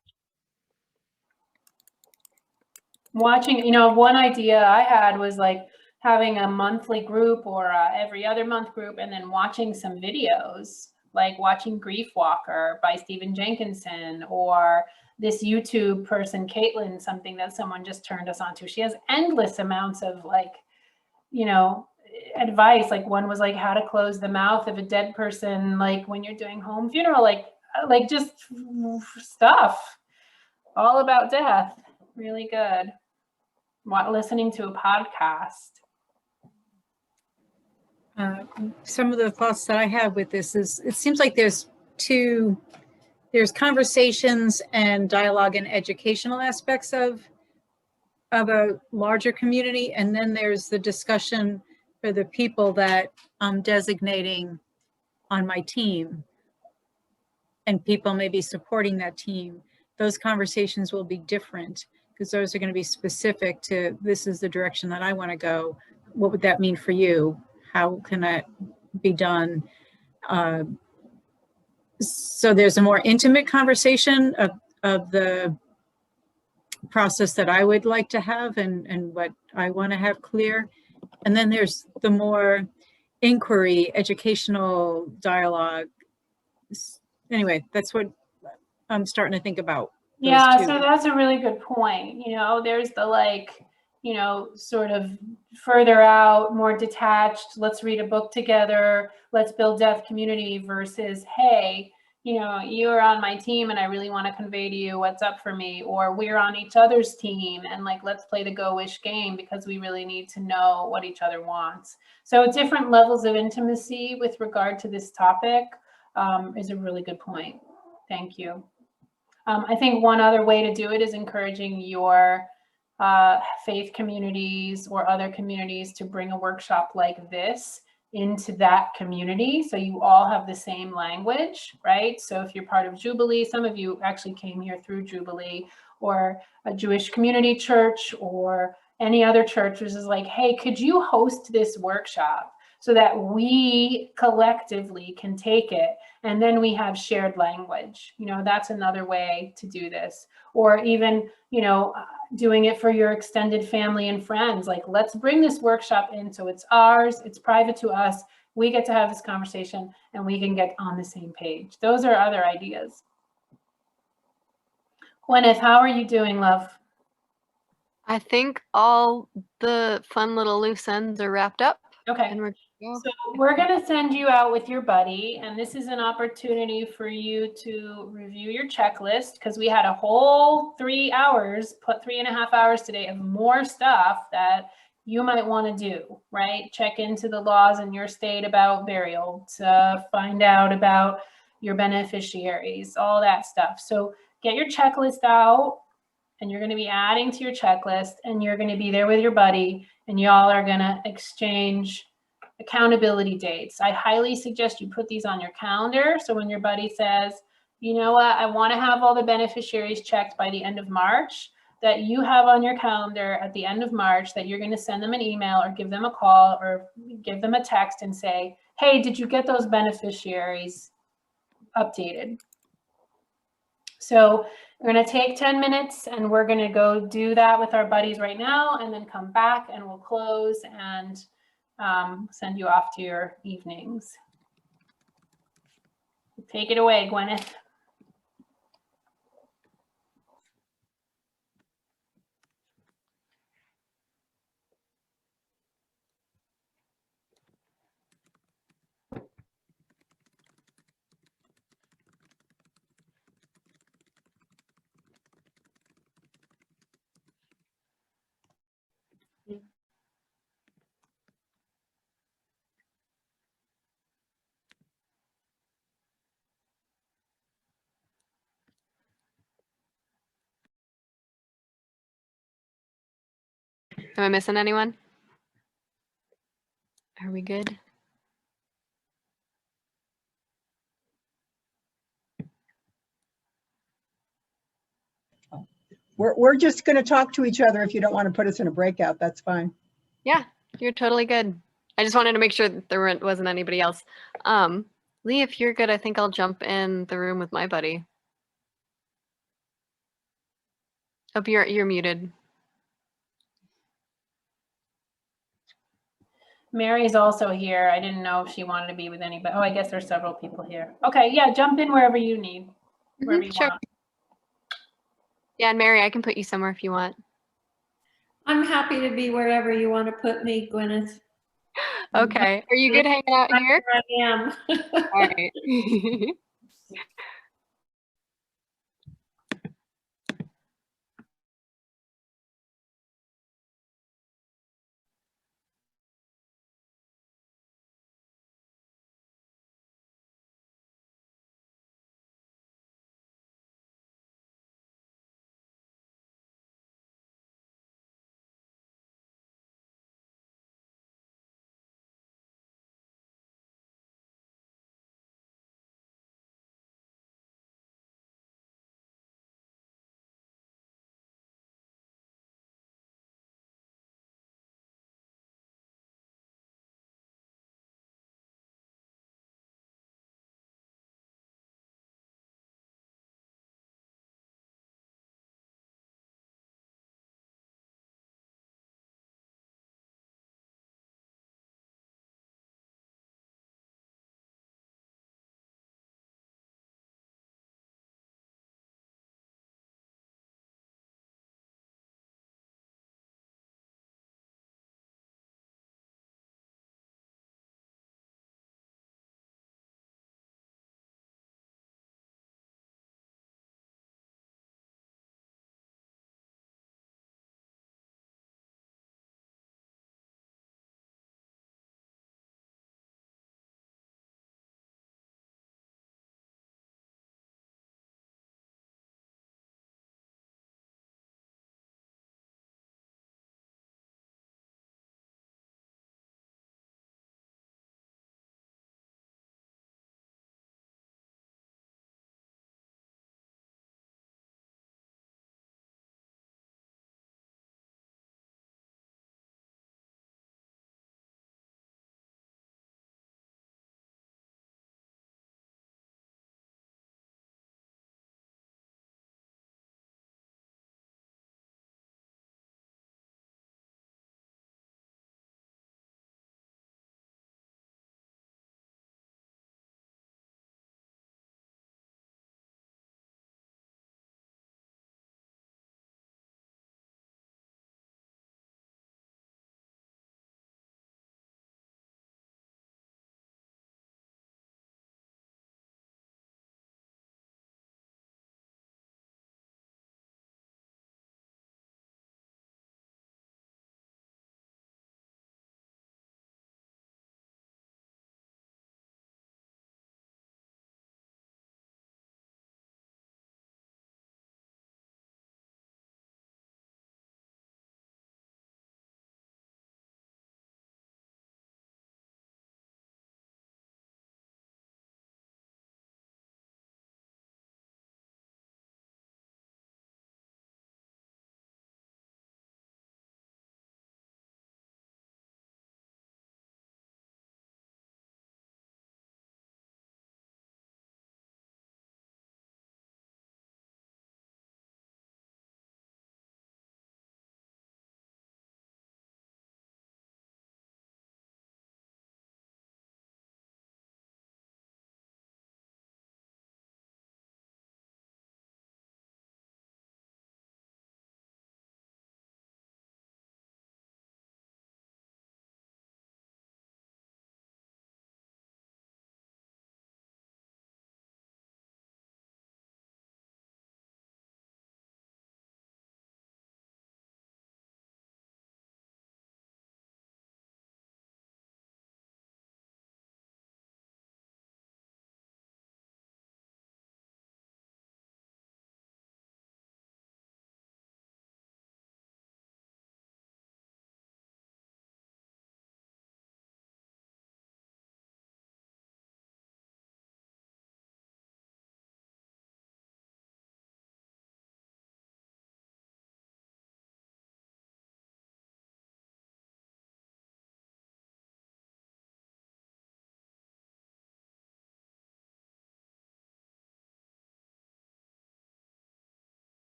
Watching, you know, one idea I had was like having a monthly group or every other month group, and then watching some videos, like watching Grief Walker by Stephen Jenkinson, or this YouTube person, Caitlin, something that someone just turned us onto. She has endless amounts of like, you know, advice. Like one was like how to close the mouth of a dead person, like when you're doing home funeral, like just stuff all about death. Really good. Listening to a podcast. Some of the thoughts that I have with this is, it seems like there's conversations and dialogue and educational aspects of a larger community, and then there's the discussion for the people that I'm designating on my team, and people may be supporting that team. Those conversations will be different because those are going to be specific to, this is the direction that I want to go. What would that mean for you? How can that be done? So there's a more intimate conversation of the process that I would like to have and what I want to have clear. And then there's the more inquiry, educational dialogue. Anyway, that's what I'm starting to think about. Yeah, so that's a really good point. You know, there's the like, you know, sort of further out, more detached, let's read a book together, let's build deaf community versus, hey, you know, you're on my team and I really want to convey to you what's up for me, or we're on each other's team and like, let's play the go-ish game because we really need to know what each other wants. So different levels of intimacy with regard to this topic is a really good point. Thank you. I think one other way to do it is encouraging your faith communities or other communities to bring a workshop like this into that community, so you all have the same language, right? So if you're part of Jubilee, some of you actually came here through Jubilee, or a Jewish community church, or any other church, which is like, hey, could you host this workshop so that we collectively can take it and then we have shared language? You know, that's another way to do this. Or even, you know, doing it for your extended family and friends. Like, let's bring this workshop in so it's ours, it's private to us. We get to have this conversation and we can get on the same page. Those are other ideas. Gwyneth, how are you doing, love? I think all the fun little loose ends are wrapped up. Okay. And So we're going to send you out with your buddy, and this is an opportunity for you to review your checklist, because we had a whole 3 hours, 3.5 hours today of more stuff that you might want to do, right? Check into the laws in your state about burial, to find out about your beneficiaries, all that stuff. So get your checklist out, and you're going to be adding to your checklist, and you're going to be there with your buddy, and y'all are going to exchange accountability dates. I highly suggest you put these on your calendar. So when your buddy says, you know what, I want to have all the beneficiaries checked by the end of March, that you have on your calendar at the end of March that you're going to send them an email or give them a call or give them a text and say, hey, did you get those beneficiaries updated? So we're going to take 10 minutes and we're going to go do that with our buddies right now, and then come back and we'll close and send you off to your evenings. Take it away, Gwyneth. Am I missing anyone? Are we good? We're just going to talk to each other. If you don't want to put us in a breakout, that's fine. Yeah, you're totally good. I just wanted to make sure that there wasn't anybody else. Lee, if you're good, I think I'll jump in the room with my buddy. Oh, you're muted. Mary's also here. I didn't know if she wanted to be with anybody. Oh, I guess there's several people here. Okay, yeah, jump in wherever you need, wherever you Sure. want. Yeah, and Mary, I can put you somewhere if you want. I'm happy to be wherever you want to put me, Gwyneth. Okay. Are you good hanging out here? I am. All right.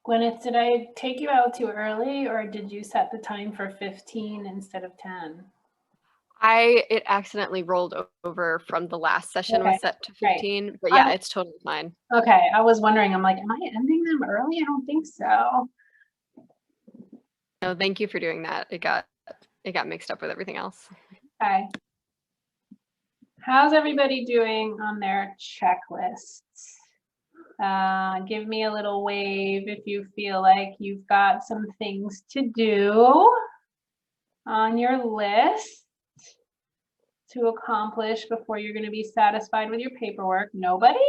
Gwyneth, did I take you out too early, or did you set the time for 15 instead of 10? It accidentally rolled over from the last session Okay, was set to great. 15, but yeah, it's totally fine. Okay, I was wondering, I'm like, am I ending them early? I don't think so. No, thank you for doing that. It got mixed up with everything else. Okay. How's everybody doing on their checklists? Give me a little wave if you feel like you've got some things to do on your list to accomplish before you're going to be satisfied with your paperwork. Nobody?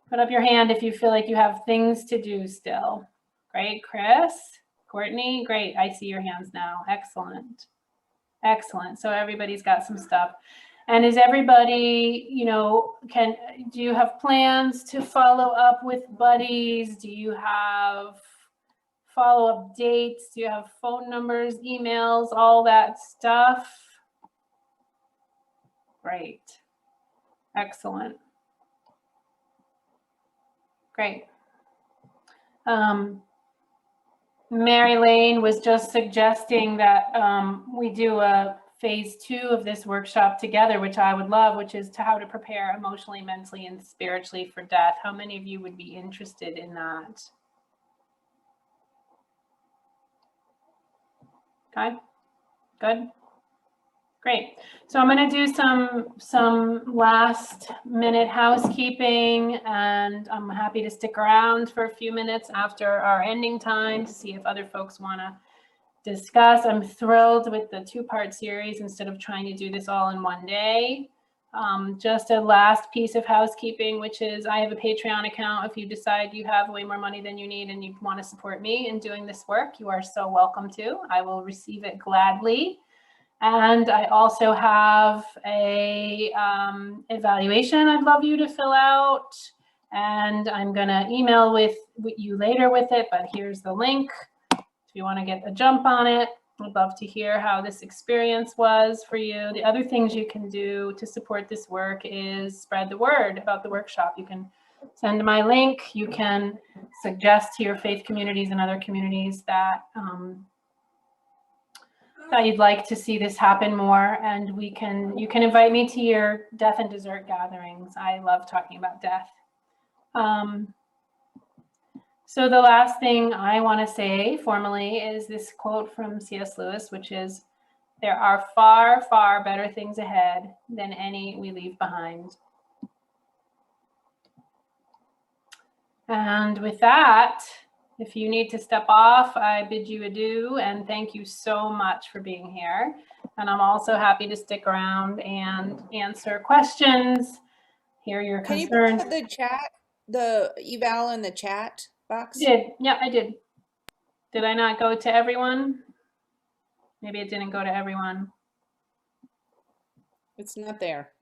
Put up your hand if you feel like you have things to do still. Great, Chris, Courtney, great. I see your hands now. Excellent. Excellent. So everybody's got some stuff. And is everybody, do you have plans to follow up with buddies? Do you have follow-up dates? Do you have phone numbers, emails, all that stuff? Great. Excellent. Great. Mary Lane was just suggesting that we do a phase 2 of this workshop together, which I would love, which is how to prepare emotionally, mentally, and spiritually for death. How many of you would be interested in that? Okay, good. Great. So I'm going to do some last minute housekeeping, and I'm happy to stick around for a few minutes after our ending time to see if other folks want to discuss. I'm thrilled with the 2-part series instead of trying to do this all in one day. Just a last piece of housekeeping, which is I have a Patreon account. If you decide you have way more money than you need and you want to support me in doing this work, you are so welcome to. I will receive it gladly. And I also have a evaluation I'd love you to fill out. And I'm going to email with you later with it, but here's the link. If you want to get a jump on it, I'd love to hear how this experience was for you. The other things you can do to support this work is spread the word about the workshop. You can send my link. You can suggest to your faith communities and other communities that that you'd like to see this happen more, and you can invite me to your death and dessert gatherings. I love talking about death. So the last thing I want to say formally is this quote from C.S. Lewis, which is, "There are far, far better things ahead than any we leave behind." And with that, if you need to step off, I bid you adieu and thank you so much for being here. And I'm also happy to stick around and answer questions, hear your Can you concerns. put the eval in the chat box? Yeah, I did. Did I not go to everyone? Maybe it didn't go to everyone. It's not there.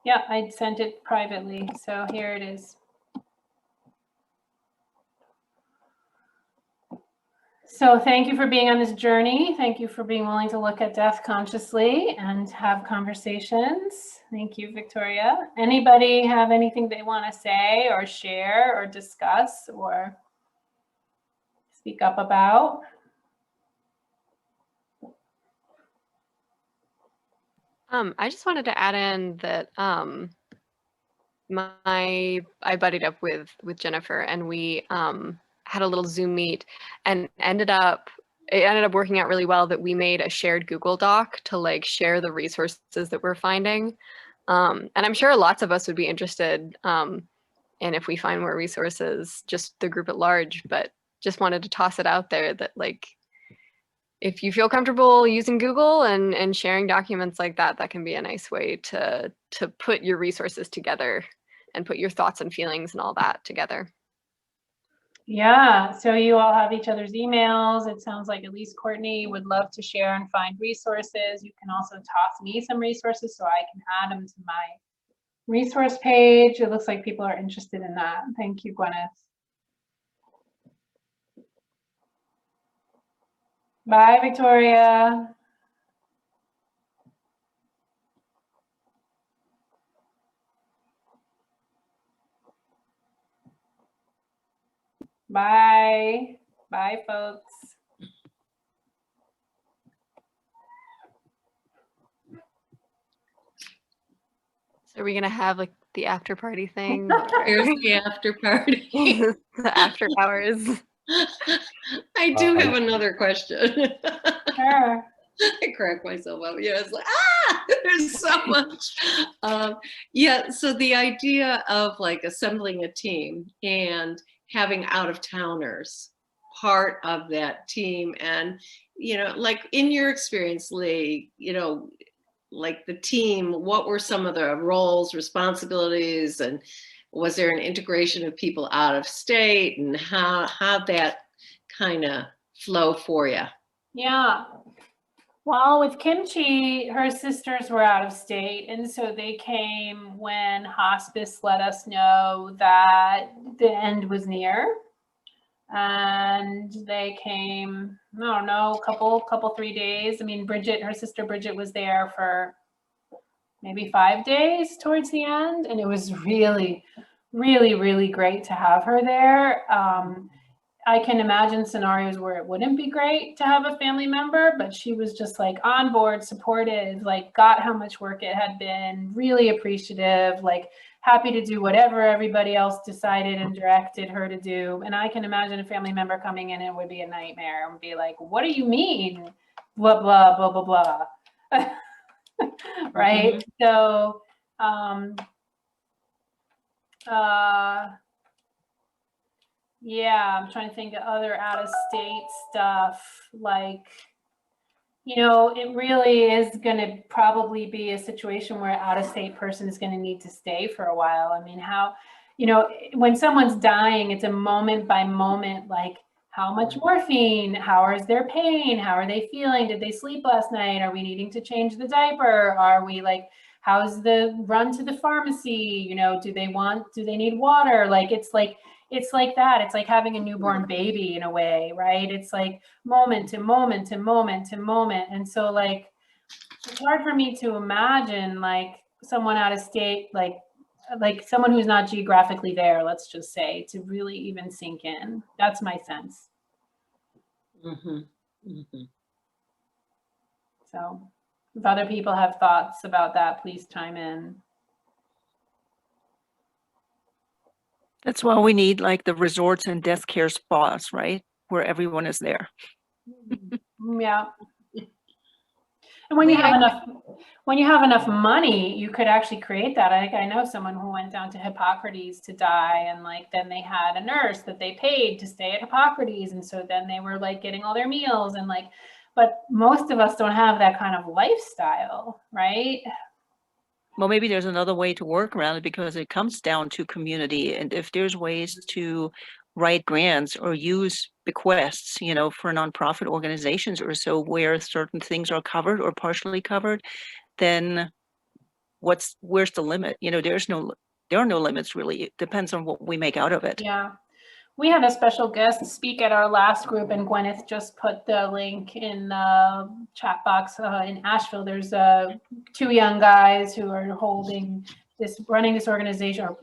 Yeah, I sent it privately, so here it is. So thank you for being on this journey. Thank you for being willing to look at death consciously and have conversations. Thank you, Victoria. Anybody have anything they want to say or share or discuss or speak up about? I just wanted to add in that I buddied up with Jennifer, and we had a little Zoom meet, and it ended up working out really well that we made a shared Google Doc to like share the resources that we're finding. And I'm sure lots of us would be interested in if we find more resources, just the group at large, but just wanted to toss it out there that like, if you feel comfortable using Google and sharing documents like that, that can be a nice way to put your resources together and put your thoughts and feelings and all that together. Yeah, so you all have each other's emails. It sounds like at least Courtney would love to share and find resources. You can also toss me some resources so I can add them to my resource page. It looks like people are interested in that. Thank you, Gwyneth. Bye, Victoria. Bye. Bye, folks. So are we gonna have like the after party thing? Here's the after party. The after hours. I do have another question. Sure. I crack myself up. Yeah, it's like, there's so much. Yeah, so the idea of like assembling a team and having out of towners part of that team. And, like in your experience, Lee, like the team, what were some of the roles, responsibilities, and was there an integration of people out of state, and how'd that kind of flow for you? Yeah. Well, with Kimchi, her sisters were out of state, and so they came when hospice let us know that the end was near. And they came, I don't know, couple 3 days. I mean, Bridget, her sister Bridget, was there for maybe 5 days towards the end, and it was really, really, really great to have her there. I can imagine scenarios where it wouldn't be great to have a family member, but she was just like on board, supportive, like got how much work it had been, really appreciative, like happy to do whatever everybody else decided and directed her to do. And I can imagine a family member coming in and it would be a nightmare and be like, what do you mean? Blah, blah, blah, blah, blah. Right? So, yeah, I'm trying to think of other out of state stuff. Like, it really is going to probably be a situation where an out of state person is going to need to stay for a while. I mean, when someone's dying, it's a moment by moment, like how much morphine, how is their pain, how are they feeling, did they sleep last night, are we needing to change the diaper, are we like, how's the run to the pharmacy, do they need water, like it's like that. It's like having a newborn baby in a way, right? It's like moment to moment to moment to moment. And so like, it's hard for me to imagine like someone out of state, like someone who's not geographically there, let's just say, to really even sink in. That's my sense. So if other people have thoughts about that, please chime in. That's why we need like the resorts and death care spas, right? Where everyone is there. Yeah. And when you have enough money, you could actually create that. I know someone who went down to Hippocrates to die, and like then they had a nurse that they paid to stay at Hippocrates, and so then they were like getting all their meals and like, but most of us don't have that kind of lifestyle, right? Well, maybe there's another way to work around it because it comes down to community. And if there's ways to write grants or use bequests, for nonprofit organizations or so where certain things are covered or partially covered, then where's the limit? There are no limits really. It depends on what we make out of it. Yeah. We had a special guest speak at our last group, and Gwyneth just put the link in the chat box in Asheville. There's 2 young guys who are running this organization, or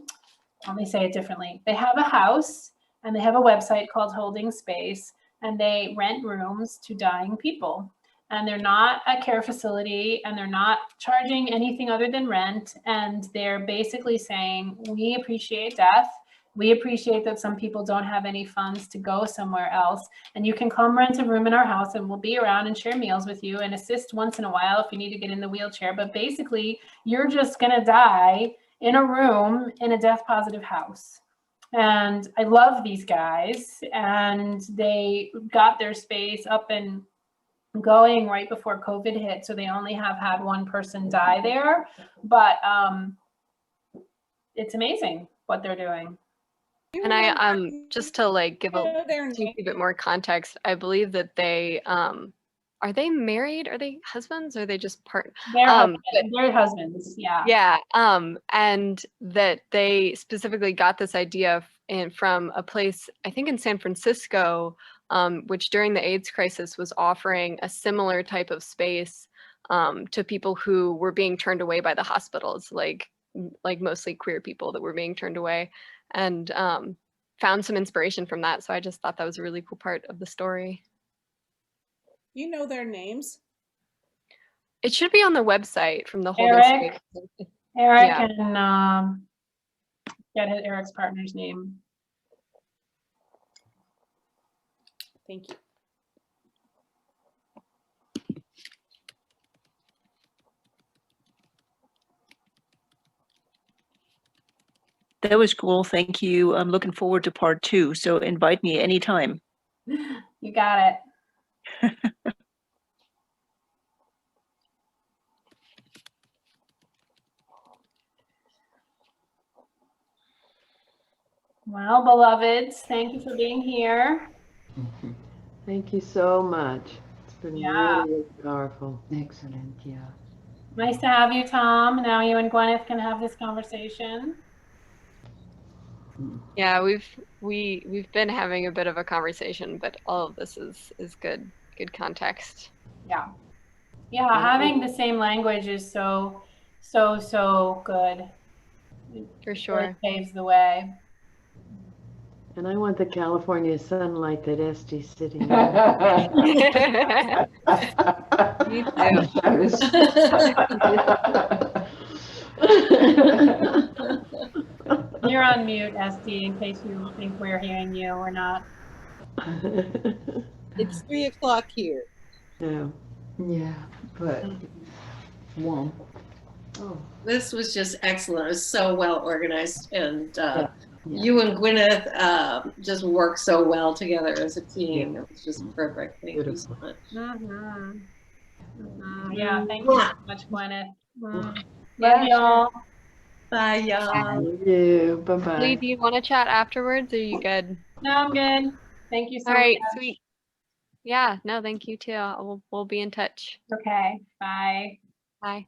let me say it differently. They have a house and they have a website called Holding Space, and they rent rooms to dying people. And they're not a care facility, and they're not charging anything other than rent. And they're basically saying, we appreciate death. We appreciate that some people don't have any funds to go somewhere else, and you can come rent a room in our house and we'll be around and share meals with you and assist once in a while if you need to get in the wheelchair. But basically, you're just gonna die in a room in a death positive house. And I love these guys, and they got their space up and going right before COVID hit. So they only have had one person die there, but it's amazing what they're doing. And I just to like give a bit more context, I believe that they are they married? Are they husbands? Or are they just They're husbands, yeah. Yeah. And that they specifically got this idea from a place, I think in San Francisco, which during the AIDS crisis was offering a similar type of space to people who were being turned away by the hospitals, like mostly queer people that were being turned away, and found some inspiration from that. So I just thought that was a really cool part of the story. You know their names? It should be on the website from the whole Eric, district. Eric Yeah. and get Eric's partner's name. Thank you. That was cool. Thank you. I'm looking forward to part 2. So invite me anytime. You got it. Well, beloveds, thank you for being here. Thank you so much. It's been Yeah. really powerful. Excellent, yeah. Nice to have you, Tom. Now you and Gwyneth can have this conversation. Yeah, we've been having a bit of a conversation, but all of this is good context. Yeah. Yeah, having the same language is so good. For It sure. really paves the way. And I want the California sunlight that Esti's sitting in. Me You're on mute, Esty, in case you think we're hearing you or not. It's 3 o'clock here. Yeah. Yeah, but one. Oh. This was just excellent. It was so well organized, and Yeah. you and Gwyneth just worked so well together as a team. It was just perfect. Thank you so much. Yeah, thank you so much, Gwyneth. Love Yeah, y'all. sure. Bye, y'all. Thank you. Bye-bye. Lee, do you want to chat afterwards, or are you good? No, I'm good. Thank you so All right, much. sweet. Yeah, no, thank you too. We'll be in touch. Okay, bye. Bye.